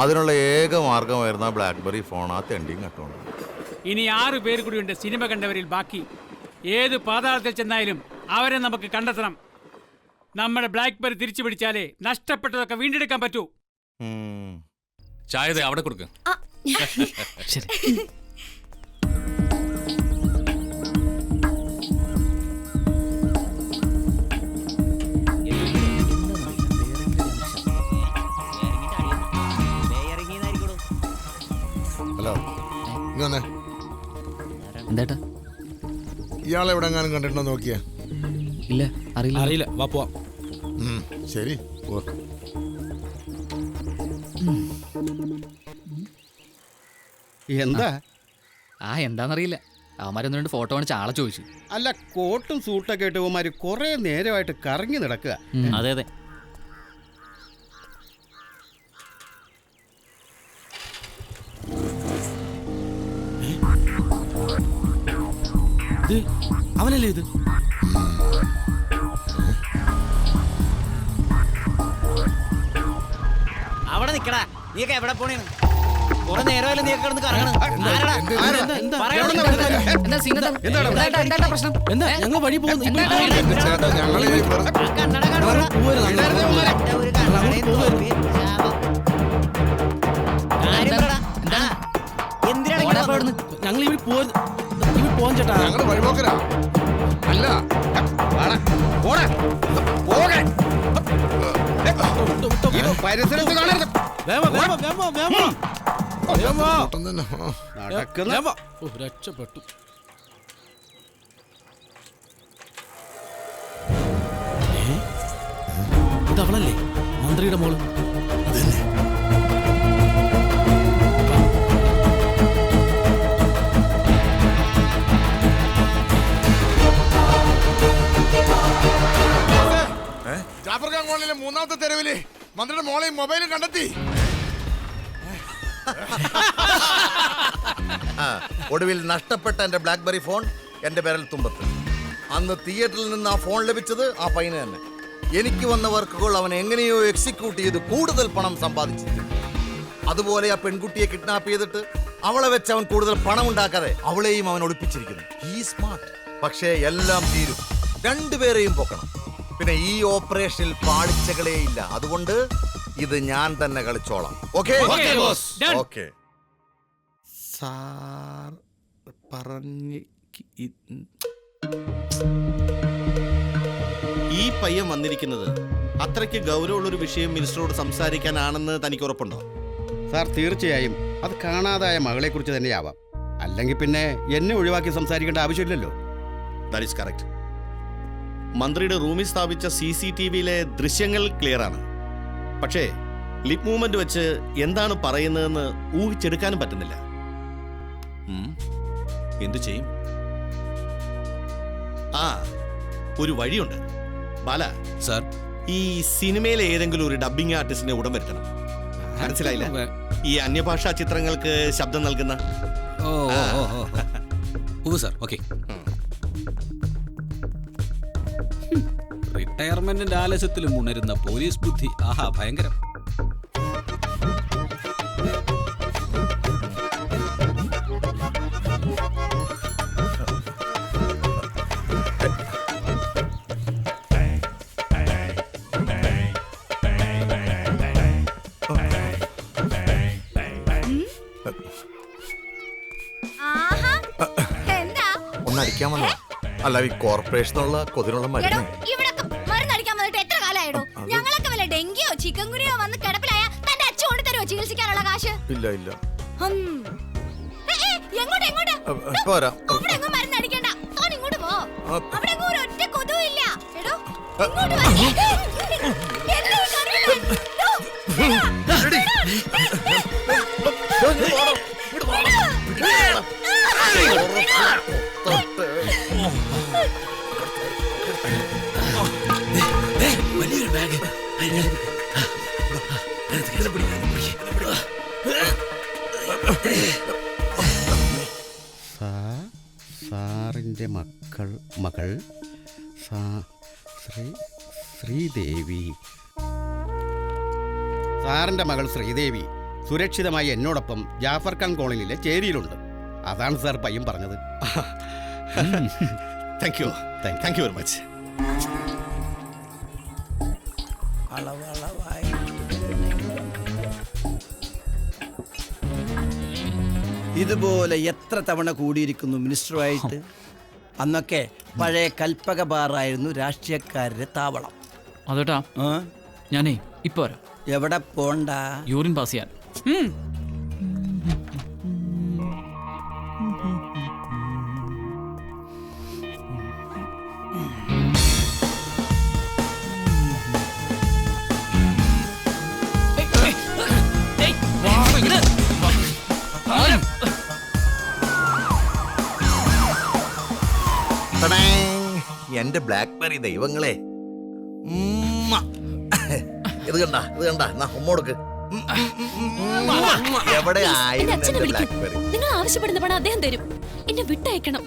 അതിനുള്ള ഏക മാർഗമായിരുന്നു ആ ബ്ലാക്ക്ബെറി ഫോൺ, ആ തെണ്ടിയും കട്ടോണ്ട്. ഇനി 6 പേര് കൂടിയുണ്ട് സിനിമ കണ്ടവരിൽ ബാക്കി. ഏത് പാതാളത്തിൽ ചെന്നാലും അവരെ നമുക്ക് കണ്ടെത്തണം. നമ്മുടെ ബ്ലാക്ക്ബെറി തിരിച്ചു പിടിച്ചാലേ നഷ്ടപ്പെട്ടതൊക്കെ വീണ്ടെടുക്കാൻ പറ്റൂ. ചായ അവിടെ കൊടുക്ക്. ശരി. ഹലോ, ഇങ്ങനെ എന്താ? ഇയാളെ എവിടെങ്ങാനും കണ്ടിട്ടുണ്ടോ നോക്കിയാ? ഇല്ല, അറിയില്ല. വാ പോവാം. ശരി. എന്താ? എന്താന്നറിയില്ല. അവന്മാരൊന്ന് 2 ഫോട്ടോ കാണിച്ച് ആളെ ചോദിച്ചു. അല്ല, കോട്ടും സൂട്ടൊക്കെ ഇട്ടവന്മാര് കുറെ നേരമായിട്ട് കറങ്ങി നടക്കുക. അതെ അതെ. അവനല്ലേ ഇത്? അവിടെ നിക്കടാ, നീയൊക്കെ എവിടെ പോണേന്ന്? കുറെ നേരമല്ലേ നീ കിടന്ന് കറങ്ങണം. പ്രശ്നം എന്താ? ഞങ്ങൾ വഴി പോകുന്നു. ഞങ്ങൾ ഇവിടെ പോവാൻ ചേട്ടാ. ഞങ്ങൾ വഴിപോക്കരാ അല്ല. പരിസരത്ത് കാണരുത്. രക്ഷപ്പെട്ടു. ഇതവളല്ലേ മന്ത്രിയുടെ മോള്? അതന്നെ. ജാഫർഖാൻ കോളനിയിലെ 3ാമത്തെ തെരുവില് മന്ത്രിയുടെ മോളെയും മൊബൈലും കണ്ടെത്തി. ഒടുവിൽ നഷ്ടപ്പെട്ട എന്റെ ബ്ലാക്ക്ബെറി ഫോൺ എന്റെ വിരൽ തുമ്പത്ത്. അന്ന് തിയേറ്ററിൽ നിന്ന് ആ ഫോൺ ലഭിച്ചത് ആ പയ്യന് തന്നെ. എനിക്ക് വന്ന വർക്കുകൾ അവൻ എങ്ങനെയോ എക്സിക്യൂട്ട് ചെയ്ത് കൂടുതൽ പണം സമ്പാദിച്ചിട്ടുണ്ട്. അതുപോലെ ആ പെൺകുട്ടിയെ കിഡ്നാപ്പ് ചെയ്തിട്ട് അവളെ വെച്ച് അവൻ കൂടുതൽ പണം ഉണ്ടാക്കാതെ അവളെയും അവൻ ഒളിപ്പിച്ചിരിക്കുന്നു. He smart. പക്ഷേ എല്ലാം തീരും. രണ്ടുപേരെയും പൊക്കണം. പിന്നെ ഈ ഓപ്പറേഷനിൽ പാളിച്ചകളേ ഇല്ല. അതുകൊണ്ട് ഇത് ഞാൻ തന്നെ കളിച്ചോളാം. ഓക്കേ? ഓക്കേ. സാർ പറഞ്ഞ് ഈ പയ്യൻ വന്നിരിക്കുന്നത് അത്രയ്ക്ക് ഗൗരവമുള്ളൊരു വിഷയം മിനിസ്റ്ററോട് സംസാരിക്കാനാണെന്ന് തനിക്ക് ഉറപ്പുണ്ടോ? സാർ തീർച്ചയായും അത് കാണാതായ മകളെ കുറിച്ച് തന്നെയാവാം. അല്ലെങ്കിൽ പിന്നെ എന്നെ ഒഴിവാക്കി സംസാരിക്കേണ്ട ആവശ്യമില്ലല്ലോ. That is correct. മന്ത്രിയുടെ റൂമിൽ സ്ഥാപിച്ച CCTVയിലെ ദൃശ്യങ്ങൾ ക്ലിയർ ആണ്. പക്ഷേ ലിപ് മൂവ്മെന്റ് വെച്ച് എന്താണ് പറയുന്നതെന്ന് ഊഹിച്ചെടുക്കാനും പറ്റുന്നില്ല. എന്തു ചെയ്യും? ആ, ഒരു വഴിയുണ്ട്. ബാല സാർ, ഈ സിനിമയിലെ ഏതെങ്കിലും ഒരു ഡബ്ബിംഗ് ആർട്ടിസ്റ്റിനെ ഉടൻ വരുത്തണം. മനസ്സിലായില്ല? ഈ അന്യഭാഷാ ചിത്രങ്ങൾക്ക് ശബ്ദം നൽകുന്ന. Sir, okay. റിട്ടയർമെന്റിന്റെ ആലസ്യത്തിലും ഉണരുന്ന പോലീസ് ബുദ്ധി. ആഹാ, ഭയങ്കരം. ഒന്നടിക്കാൻ വന്നോ? അല്ല, ഈ കോർപ്പറേഷനുള്ള കൊതിനുള്ള മരുന്ന്. മരുന്നടിക്കാൻ വന്നിട്ട് എത്ര കാലമായിടോ? ഞങ്ങളൊക്കെ വല്ല ഡെങ്കിയോ ചിക്കൻ ഗുനിയോ വന്ന് കിടപ്പിലായ തന്റെ അച്ഛൻ കൊണ്ട് തരുമോ ചികിത്സിക്കാനുള്ള കാശ്? ഇല്ല ഇല്ല. എങ്ങോട്ട് എങ്ങോട്ട്? അവിടെ എങ്ങും മരുന്നടിക്കണ്ട. താൻ ഇങ്ങോട്ട് പോ. അവിടെ എങ്ങും ഒരു ഒറ്റ കൊതുവും ഇല്ല. എടോ ഇങ്ങോട്ട് വാ. വലിയൊരു ബാഗ്. സാറിൻ്റെ മകൾ ശ്രീദേവി. സാറിൻ്റെ മകൾ ശ്രീദേവി സുരക്ഷിതമായി എന്നോടൊപ്പം ജാഫർഖാൻ കോളനിയിലെ ചേരിയിലുണ്ട്. അതാണ് സാർ പയ്യൻ പറഞ്ഞത്. Thank you very much. ഇതുപോലെ എത്ര തവണ കൂടിയിരിക്കുന്നു മിനിസ്റ്ററുമായിട്ട്. അന്നൊക്കെ പഴയ കൽപ്പക ബാറായിരുന്നു രാഷ്ട്രീയക്കാരുടെ താവളം. അതേട്ടാ, ഞാനേ ഇപ്പൊ വരാം. എവിടെ പോണ്ട? യൂറിൻ പാസ് ചെയ്യാൻ. എന്റെ ബ്ലാക്ക്ബെറി ദൈവങ്ങളെ, ഇത് കണ്ട ഉമ്മോടുക്ക്. എവിടെ ആയിരുന്നു ബ്ലാക്ക്ബെറി? നിങ്ങൾ ആവശ്യപ്പെടുന്ന പണം അദ്ദേഹം തരും. എന്നെ വിട്ടയക്കണം.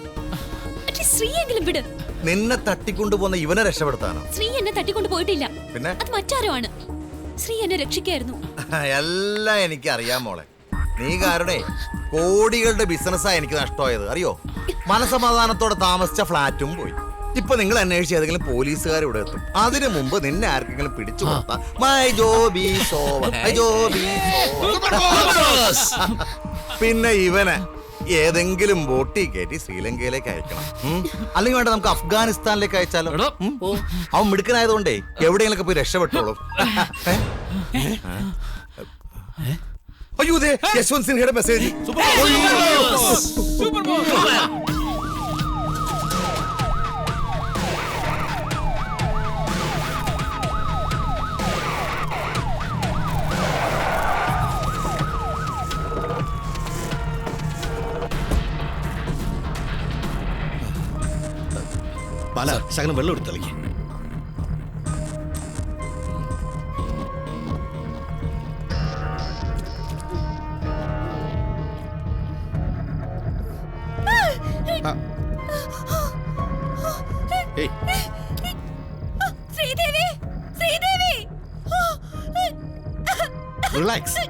ശ്രീയെങ്കിലും വിട്. നിന്നെ തട്ടിക്കൊണ്ടുപോകുന്ന ഇവനെ രക്ഷപ്പെടുത്താനോ? ശ്രീ എന്നെ തട്ടിക്കൊണ്ടു പോയിട്ടില്ല. പിന്നെ അത് മറ്റാരോ ആണ്. ശ്രീ എന്നെ രക്ഷിക്കായിരുന്നു. എല്ലാം എനിക്ക് അറിയാം മോളെ. നീ കാരണേ കോടികളുടെ ബിസിനസ്സാ എനിക്ക് നഷ്ടമായത് അറിയോ. മനസമാധാനത്തോടെ താമസിച്ച ഫ്ലാറ്റും പോയി. ഇപ്പൊ നിങ്ങൾ അന്വേഷിച്ച് ഏതെങ്കിലും പോലീസുകാർ ഇവിടെ എത്തും. അതിനു മുമ്പ് നിന്നെ ആർക്കെങ്കിലും പിടിച്ചു കൊടുത്താ my job is over, my job is over. പിന്നെ ഇവനെ ഏതെങ്കിലും ബോട്ടിൽ കയറ്റി ശ്രീലങ്കയിലേക്ക് അയക്കണം. അല്ലെങ്കിൽ വേണ്ട നമുക്ക് അഫ്ഗാനിസ്ഥാനിലേക്ക് അയച്ചാലോ. അവൻ മിടുക്കനായതുകൊണ്ടേ എവിടെയെങ്കിലും പോയി രക്ഷപ്പെട്ടോളൂ. അയ്യോ യശ്വന്ത് സിൻഹയുടെ മെസ്സേജ്. ബാല ശകലം വെള്ളം എടുത്തളിക്ക്. Sridevi, Sridevi. Relax,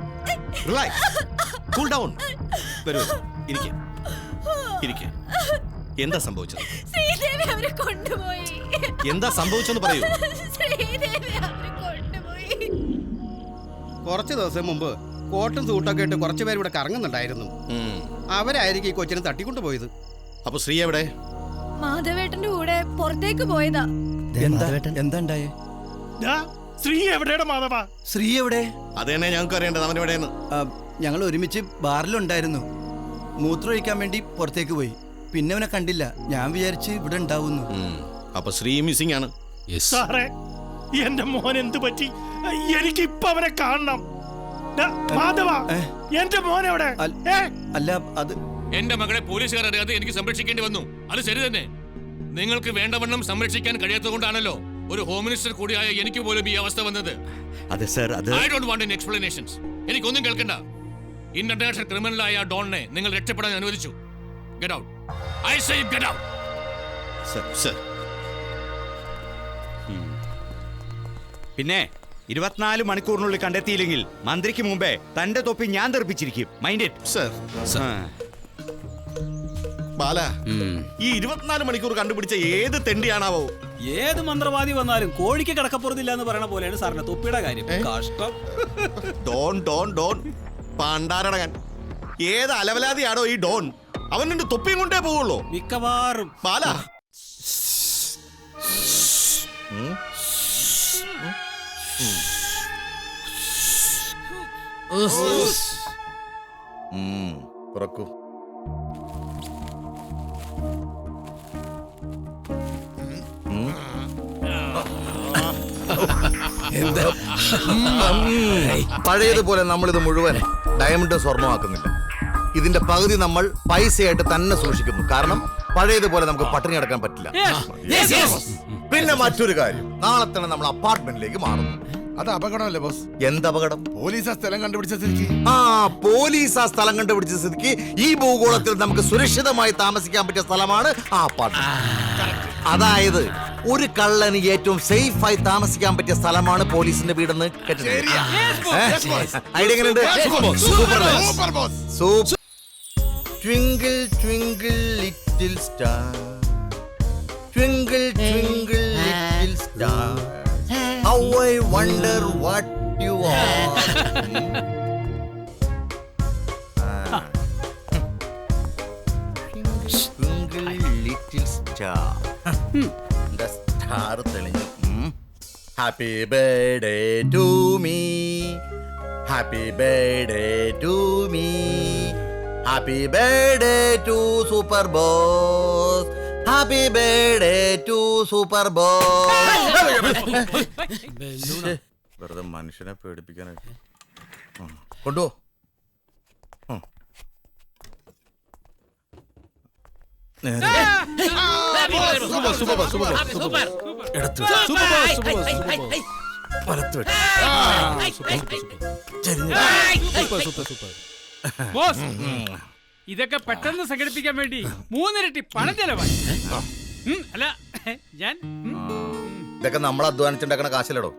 relax, cool down. വരൂ, ഇരിക്ക്, ഇരിക്ക്. എന്താ സംഭവിച്ചത്? ശ്രീദേവി അവരെ കൊണ്ടുപോയി. എന്താ സംഭവിച്ചെന്ന് പറയൂ. ശ്രീദേവി അവരെ കൊണ്ടുപോയി. കുറച്ച് ദിവസം മുമ്പ് കോട്ടും സൂട്ടൊക്കെ ഇട്ട് കുറച്ച് പേര് ഇവിടെ കറങ്ങുന്നുണ്ടായിരുന്നു. അവരായിരിക്കും ഈ കൊച്ചിനെ തട്ടിക്കൊണ്ടു പോയത്. അപ്പൊ ശ്രീ എവിടെ? മാധവേട്ടന്റെ കൂടെ പുറത്തേക്ക് പോയതാ. എന്താ ശ്രീ എവിടെയാണ് മാധവ? ശ്രീ എവിടെ? അത് തന്നെ ഞങ്ങൾക്ക് അറിയേണ്ടത്. അവൻ എവിടെയെന്ന്. ഞങ്ങൾ ഒരുമിച്ച് ബാറിലുണ്ടായിരുന്നു. മൂത്രമൊഴിക്കാൻ വേണ്ടി പുറത്തേക്ക് പോയി. പിന്നെ അവനെ കണ്ടില്ല. ഞാൻ വിചാരിച്ച് ഇവിടെ ഉണ്ടാവുന്നു. അപ്പൊ ശ്രീ മിസ്സിംഗ് ആണ്. സാറേ, എന്റെ മോൻ എന്ത് പറ്റി? എനിക്ക് ഇപ്പൊ അവനെ കാണണം. മാധവ, എന്റെ മോൻ എവിടെ? അല്ല, അത് എന്റെ മകളെ പോലീസുകാർ അറിയാതെ എനിക്ക് സംരക്ഷിക്കേണ്ടി വന്നു. അത് ശരി തന്നെ. നിങ്ങൾക്ക് വേണ്ടവണ്ണം സംരക്ഷിക്കാൻ കഴിയാത്തതുകൊണ്ടാണല്ലോ ഒരു ഹോം മിനിസ്റ്റർ കൂടിയായ എനിക്ക് പോലും ഈ അവസ്ഥ വന്നത്. അതെ സർ, അത് I don't want any explanations. എനിക്കൊന്നും കേൾക്കണ്ട. ഇന്റർനാഷണൽ ക്രിമിനലായ ഡോണിനെ നിങ്ങൾ രക്ഷപ്പെടാൻ അനുവദിച്ചു. Get out. I say get out. Sir, sir. പിന്നെ 24 മണിക്കൂറിനുള്ളിൽ കണ്ടെത്തിയില്ലെങ്കിൽ മന്ത്രിക്ക് മുമ്പേ തന്റെ തൊപ്പി ഞാൻ തെറിപ്പിച്ചിരിക്കും. Mind it sir. ബാല, ഈ 24 മണിക്കൂർ കണ്ടുപിടിച്ച ഏത് തെണ്ടിയാണാവോ? ഏത് മന്ത്രവാദി വന്നാലും കോഴിക്ക് കിടക്കപ്പുറത്തില്ല എന്ന് പറയണ പോലെയാണ് സാറിന്റെ തൊപ്പിയുടെ കാര്യം. കഷ്ടം. ഡോൺ ഡോൺ ഡോൺ പാണ്ടാരടകൻ. ഏത് അലവലാതിയാണോ ഈ ഡോൺ? അവൻ നിന്റെ തൊപ്പിയും കൊണ്ടേ പോവുള്ളൂ മിക്കവാറും. ബാല, തുറക്കൂ. പഴയതുപോലെ നമ്മളിത് മുഴുവൻ ഡയമണ്ട് സ്വർണ്ണമാക്കുന്നില്ല. ഇതിന്റെ പകുതി നമ്മൾ പൈസയായിട്ട് തന്നെ സൂക്ഷിക്കുന്നു. കാരണം പഴയതുപോലെ നമുക്ക് പട്ടിണി അടക്കാൻ പറ്റില്ല. പിന്നെ മറ്റൊരു കാര്യം, നാളെ തന്നെ നമ്മൾ അപ്പാർട്ട്മെന്റിലേക്ക് മാറുന്നു. അത് അപകടമല്ലേ ബോസ്? എന്ത് അപകടം? പോലീസ് ആ സ്ഥലം കണ്ടുപിടിച്ച സ്ഥിതിക്ക് പോലീസ് ആ സ്ഥലം കണ്ടുപിടിച്ച സ്ഥിതിക്ക് ഈ ഭൂഗോളത്തിൽ നമുക്ക് സുരക്ഷിതമായി താമസിക്കാൻ പറ്റിയ സ്ഥലമാണ് ആ അപ്പാർട്ട്മെന്റ്. അതായത് ഒരു കള്ളന് ഏറ്റവും സേഫ് ആയി താമസിക്കാൻ പറ്റിയ സ്ഥലമാണ് പോലീസിന്റെ വീടെന്ന് കേട്ടിട്ടുണ്ട്. ഐഡിയ എങ്ങനെയുണ്ട്? Super. Twinkle twinkle little star, twinkle twinkle little star, how I wonder what you are. Twinkle little star. The star തെളിഞ്ഞു. Happy birthday to me. Happy birthday to me. Happy birthday to Super Boss. Happy birthday to Super Boss. വെറുതെ മനുഷ്യനെ പേടിപ്പിക്കാനായിട്ട് കൊണ്ടുപോ. ഇതൊക്കെ പെട്ടെന്ന് സംഘടിപ്പിക്കാൻ വേണ്ടി 3 ഇരട്ടി പണം ചെലവായി. അല്ല ഞാൻ ഇതൊക്കെ നമ്മൾ അധ്വാനിച്ചുണ്ടാക്കണ കാശിലടോ.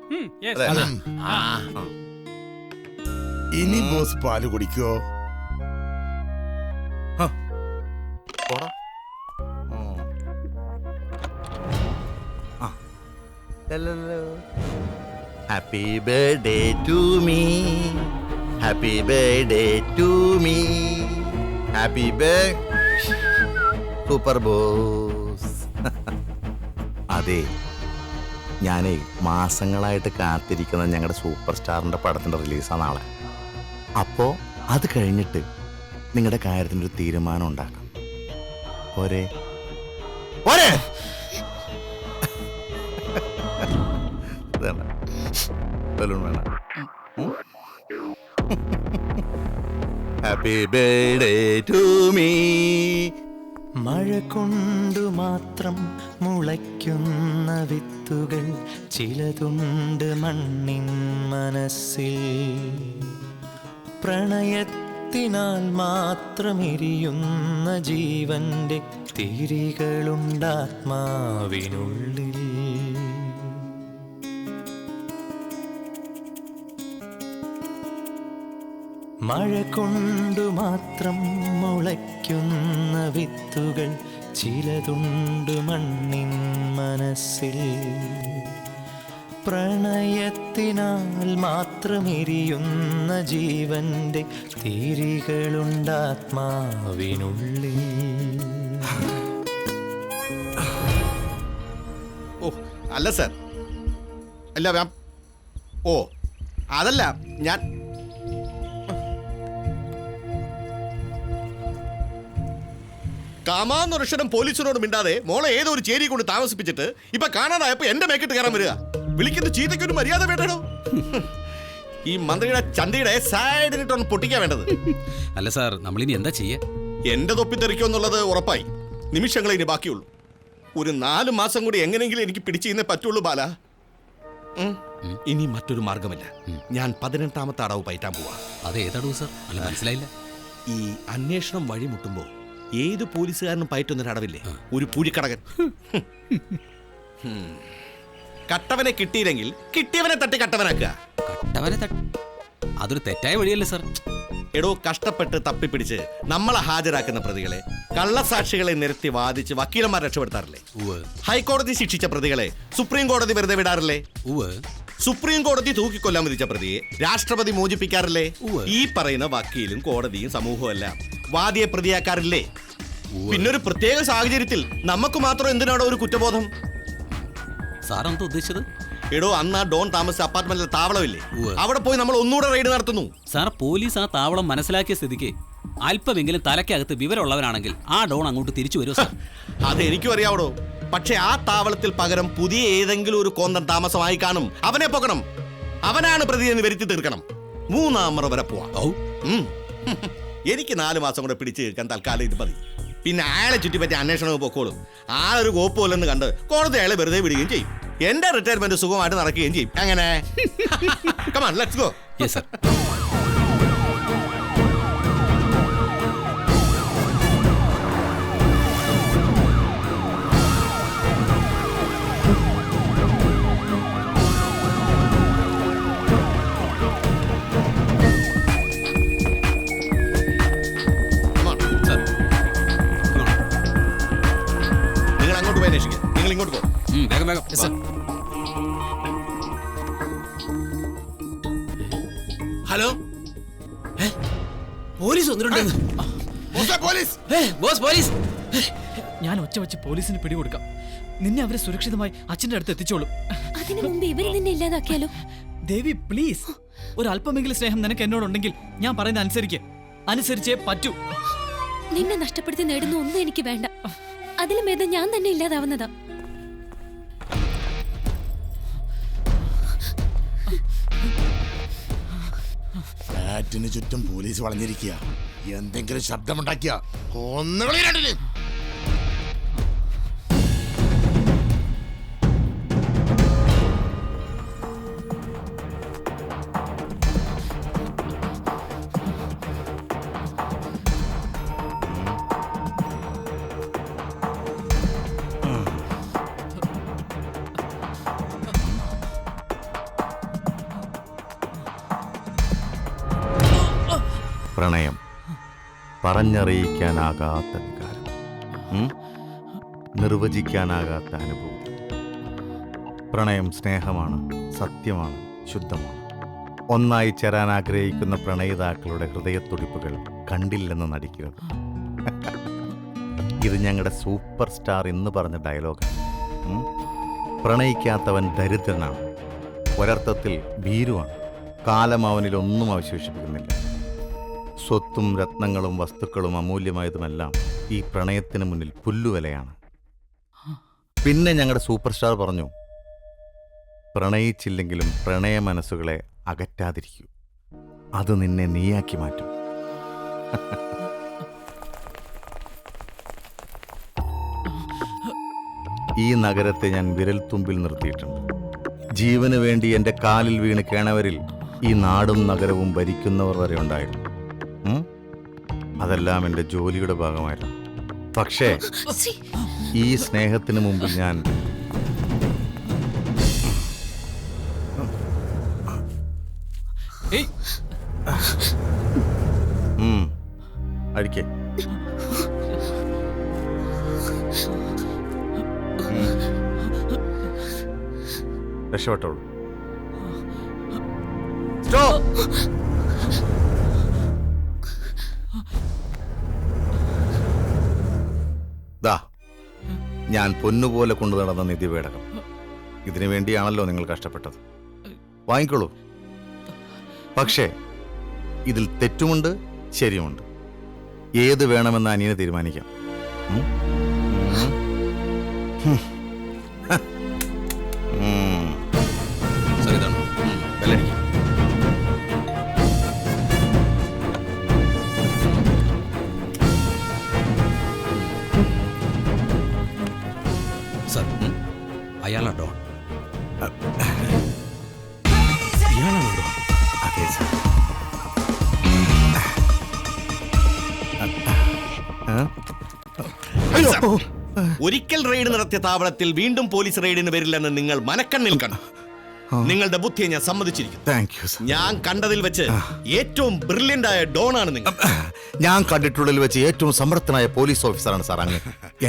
ഇനി ബോസ് പാല് കുടിക്കോ? പോടാ. Happy birthday to me, happy birthday to me, happy super boss. അതെ, ഞാനേ മാസങ്ങളായിട്ട് കാത്തിരിക്കുന്ന ഞങ്ങളുടെ സൂപ്പർ സ്റ്റാറിന്റെ പടത്തിന്റെ റിലീസാണ് നാളെ. അപ്പോ അത് കഴിഞ്ഞിട്ട് നിങ്ങളുടെ കാര്യത്തിനൊരു തീരുമാനം ഉണ്ടാക്കാം. പോരെ പോരെ? ബലൂൺ വേണം. Happy birthday to me. മഴ കൊണ്ടു മാത്രം മുളയ്ക്കുന്ന വിത്തുകൾ ചിലതുണ്ട് മണ്ണിൻ മനസ്സിൽ. പ്രണയത്തിനാൽ മാത്രം എരിയുന്ന ജീവന്റെ തിരികളുണ്ടാത്മാവിനുള്ളിൽ. മഴ കൊണ്ടു മാത്രം മുളയ്ക്കുന്ന വിത്തുകൾ ചിലതുണ്ട് മണ്ണിൻ മനസ്സിൽ. പ്രണയത്തിനാൽ മാത്രം എരിയുന്ന ജീവന്റെ തിരികളുണ്ടാത്മാവിനുള്ളിൽ. ഓ അല്ല സാർ, അല്ല ഓ അതല്ല ഞാൻ കാമാന്നൊരക്ഷരം പോലീസിനോട് മിണ്ടാതെ മോളെ ഏതോ ഒരു ചേരി കൊണ്ട് താമസിപ്പിച്ചിട്ട് ഇപ്പൊ കാണാതായപ്പോ എന്റെ മേക്കിട്ട് കയറാൻ വരിക. വിളിക്കുന്ന ചീത്തയ്ക്കൊരു മര്യാദ വേണ്ടോ? ഈ മന്ത്രിയുടെ ചന്തയുടെ സൈഡിനിട്ടൊന്ന് പൊട്ടിക്കാൻ വേണ്ടത്. അല്ല സാർ, നമ്മളിനി എന്താ ചെയ്യാ? എന്റെ തൊപ്പി തെറിക്കുമെന്നുള്ളത് ഉറപ്പായി. നിമിഷങ്ങളെ ഇനി ബാക്കിയുള്ളൂ. ഒരു 4 മാസം കൂടി എങ്ങനെയെങ്കിലും എനിക്ക് പിടിച്ചു ചെയ്യുന്നേ പറ്റുള്ളൂ ബാല. ഇനി മറ്റൊരു മാർഗമില്ല. ഞാൻ 18ാമത്തെ അടവ് പയറ്റാൻ പോവാ. അത് ഏതടവ് സാർ? അല്ല മനസ്സിലായില്ല. ഈ അന്വേഷണം വഴിമുട്ടുമ്പോ ഏത് പോലീസുകാരനും പയറ്റുന്നൊരടവില്ലേ, ഒരു പൂഴിക്കടകൻ. കട്ടവനെ കിട്ടിയില്ലെങ്കിൽ കിട്ടിയവനെ തട്ടി കട്ടവനാക്കുക. കട്ടവനെ അതൊരു തെറ്റായ വഴിയല്ലേ സാർ? എടോ, കഷ്ടപ്പെട്ട് തപ്പിപ്പിടിച്ച് നമ്മളെ ഹാജരാക്കുന്ന പ്രതികളെ, കള്ളസാക്ഷികളെ നിരത്തി വാദിച്ച് വക്കീലന്മാർ രക്ഷപ്പെടുത്താറില്ലേ? ഹൈക്കോടതി ശിക്ഷിച്ച പ്രതികളെ സുപ്രീം കോടതി വെറുതെ വിടാറില്ലേ? സുപ്രീം കോടതി തൂക്കിക്കൊല്ലാൻ വിധിച്ച പ്രതിയെ രാഷ്ട്രപതി മോചിപ്പിക്കാറില്ലേ? ഈ പറയുന്ന വക്കീലും കോടതിയും സമൂഹവും എല്ലാം വാദിയെ പ്രതിയാക്കാറില്ലേ? പിന്നൊരു പ്രത്യേക സാഹചര്യത്തിൽ നമുക്ക് മാത്രം എന്തിനാണോ ഒരു കുറ്റബോധം? സാർ എന്താ ഉദ്ദേശിച്ചത്? എടോ, അന്ന് ആ ഡോൺ താമസിച്ച അപ്പാർട്ട്മെന്റിലെ താവളമില്ലേ, അവിടെ പോയി നമ്മൾ ഒന്നുകൂടെ റെയ്ഡ് നടത്തുന്നു. സാർ, പോലീസ് ആ താവളം മനസ്സിലാക്കിയ സ്ഥിതിക്ക് അല്പമെങ്കിലും തലക്കകത്ത് വിവരമുള്ളവനാണെങ്കിൽ ആ ഡോൺ അങ്ങോട്ട് തിരിച്ചു വരുമോ സാർ? അതെനിക്കും അറിയാവടോ. പക്ഷെ ആ താവളത്തിൽ പകരം പുതിയ ഏതെങ്കിലും ഒരു കോന്തൻ താമസമായി കാണും. അവനെ പൊക്കണം. അവനാണ് പ്രതിയെന്ന് വരുത്തി തീർക്കണം. 3ാം മുറ വരെ പോവാം. എനിക്ക് 4 മാസം കൂടെ പിടിച്ചു കേൾക്കാൻ തൽക്കാലം ഇത് മതി. പിന്നെ അയാളെ ചുറ്റിപ്പറ്റി അന്വേഷണം പൊക്കോളും. ആളൊരു കോപ്പമല്ലെന്ന് കണ്ട് കോടതി അയാളെ വെറുതെ വിടുകയും ചെയ്യും. എന്റെ റിട്ടയർമെന്റ് സുഖമായിട്ട് നടക്കുകയും ചെയ്യും. എങ്ങനെ? Come on, let's go. Yes, sir. നിങ്ങൾ അങ്ങോട്ട് പോയി അന്വേഷിക്കുക. നിങ്ങൾ ഇങ്ങോട്ട് പോകും. വേഗം വേഗം. ഹലോ, പോലീസ് വന്നിട്ടുണ്ടെന്ന്. ഞാൻ ഒച്ച വെച്ച് പോലീസിന് പിടികൊടുക്കാം. നിന്നെ അവരെ സുരക്ഷിതമായി അച്ഛന്റെ അടുത്ത് എത്തിച്ചോളും. അതിനു മുമ്പ് ഇവര് നിന്നെ ഇല്ലാതാക്കിയാലോ? ദേവി, പ്ലീസ്, ഒരു അല്പമെങ്കിലും സ്നേഹം നിനക്ക് എന്നോടുണ്ടെങ്കിൽ ഞാൻ പറയുന്ന അനുസരിച്ചേ പറ്റൂ. നിന്നെ നഷ്ടപ്പെടുത്തി നേടുന്ന ഒന്നും എനിക്ക് വേണ്ട. അതിലും ഭേദം ഞാൻ തന്നെ ഇല്ലാതാവുന്നതാ. ഫ്ലാറ്റിന് ചുറ്റും പോലീസ് വളഞ്ഞിരിക്കുക. എന്തെങ്കിലും ശബ്ദമുണ്ടാക്കിയ കൊന്നുകളി. പ്രണയം, പറഞ്ഞറിയിക്കാനാകാത്ത വികാരം. നിർവചിക്കാനാകാത്ത അനുഭൂതി. പ്രണയം സ്നേഹമാണ്, സത്യമാണ്, ശുദ്ധമാണ്. ഒന്നായി ചേരാൻ ആഗ്രഹിക്കുന്ന പ്രണയിതാക്കളുടെ ഹൃദയത്തുടിപ്പുകൾ കണ്ടില്ലെന്ന് നടിക്കരുത്. ഇത് ഞങ്ങളുടെ സൂപ്പർ സ്റ്റാർ എന്ന് പറഞ്ഞ ഡയലോഗാണ്. പ്രണയിക്കാത്തവൻ ദരിദ്രനാണ്, ഒരർത്ഥത്തിൽ ഭീരുവാണ്. കാലം അവനിലൊന്നും അവശേഷിപ്പിക്കുന്നില്ല. സ്വത്തും രത്നങ്ങളും വസ്തുക്കളും അമൂല്യമായതുമെല്ലാം ഈ പ്രണയത്തിന് മുന്നിൽ പുല്ലുവിലയാണ്. പിന്നെ ഞങ്ങളുടെ സൂപ്പർ സ്റ്റാർ പറഞ്ഞു, പ്രണയിച്ചില്ലെങ്കിലും പ്രണയ മനസ്സുകളെ അകറ്റാതിരിക്കൂ, അത് നിന്നെ നീയാക്കി മാറ്റും. ഈ നഗരത്തെ ഞാൻ വിരൽത്തുമ്പിൽ നിർത്തിയിട്ടുണ്ട്. ജീവന് വേണ്ടി എൻ്റെ കാലിൽ വീണ് കേണവരിൽ ഈ നാടും നഗരവും ഭരിക്കുന്നവർ വരെ ഉണ്ടായിരുന്നു. അതെല്ലാം എൻ്റെ ജോലിയുടെ ഭാഗമായിരുന്നു. പക്ഷേ ഈ സ്നേഹത്തിന് മുമ്പിൽ ഞാൻ അടിക്കേ. രക്ഷപ്പെട്ടോളൂ. ദാ, ഞാൻ പൊന്നുപോലെ കൊണ്ടു നടന്ന നിധിപേടകം. ഇതിനു വേണ്ടിയാണല്ലോ നിങ്ങൾ കഷ്ടപ്പെട്ടത്. വാങ്ങിക്കോളൂ. പക്ഷേ ഇതിൽ തെറ്റുമുണ്ട്, ശരിയുമുണ്ട്. ഏത് വേണമെന്ന് അനിയനെ തീരുമാനിക്കാം. സർ, അയാളാ ഡോൺ. അതെ സർ. ഒരിക്കൽ റെയ്ഡ് നടത്തിയ താവളത്തിൽ വീണ്ടും പോലീസ് റെയ്ഡിന് വരില്ലെന്ന് നിങ്ങൾ മനക്കണ്ണിൽ കണ്ടു. നിങ്ങളുടെ ബുദ്ധിയെ ഞാൻ സമ്മതിച്ചിരിക്കുന്നു. Thank you sir. ഞാൻ കണ്ടതിൽ വെച്ച് ഏറ്റവും ബ്രില്യന്റ് ആയ ഡോണാണ് നിങ്ങൾ. ഞാൻ കണ്ടിട്ടുള്ളതിൽ വെച്ച് ഏറ്റവും സമർത്ഥനായ പോലീസ് ഓഫീസറാണ് സാർ അങ്ങ്.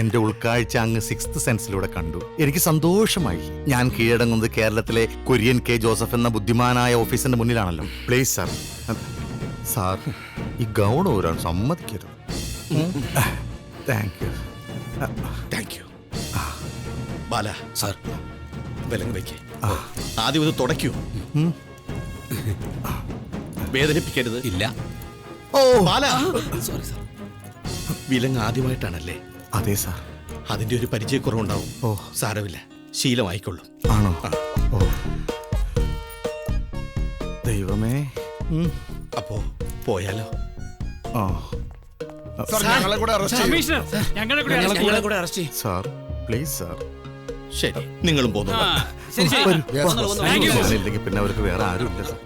എന്റെ ഉൾക്കാഴ്ച അങ്ങ് സിക്സ്ത് സെൻസിലൂടെ കണ്ടു. എനിക്ക് സന്തോഷമായി. ഞാൻ കീഴടങ്ങുന്നത് കേരളത്തിലെ കുര്യൻ കെ ജോസഫ് എന്ന ബുദ്ധിമാനായ ഓഫീസറിന്റെ മുന്നിലാണല്ലോ. പ്ലീസ് സാർ, സാർ ഈ ഗൗൺ ഊരാൻ സമ്മതിക്കരുത്. Thank you. Thank you. Bala sir, വിലങ്ങ് വയ്ക്കേ. ആദ്യം ഇത് തുടയ്ക്കൂ. വേദനിപ്പിക്കരുത്. ഇല്ല. ഓ ബാല, സോറി സാർ. വിലങ്ങ് ആദ്യമായിട്ടാണല്ലേ? അതെ സാർ. അതിന്റെ ഒരു പരിചയക്കുറവുണ്ടാവും. ഓ സാരമില്ല, ശീലമായിക്കൊള്ളും. ആണോ? ഓ ദൈവമേ. അപ്പോ പോയാലോ? ഞങ്ങളെ കൂടെ അറസ്റ്റ് ചെയ്യും സാർ. Please sir. ശരി, നിങ്ങളും പോന്നു. ഇല്ലെങ്കിൽ പിന്നെ അവർക്ക് വേറെ ആരും ഇല്ല സാർ.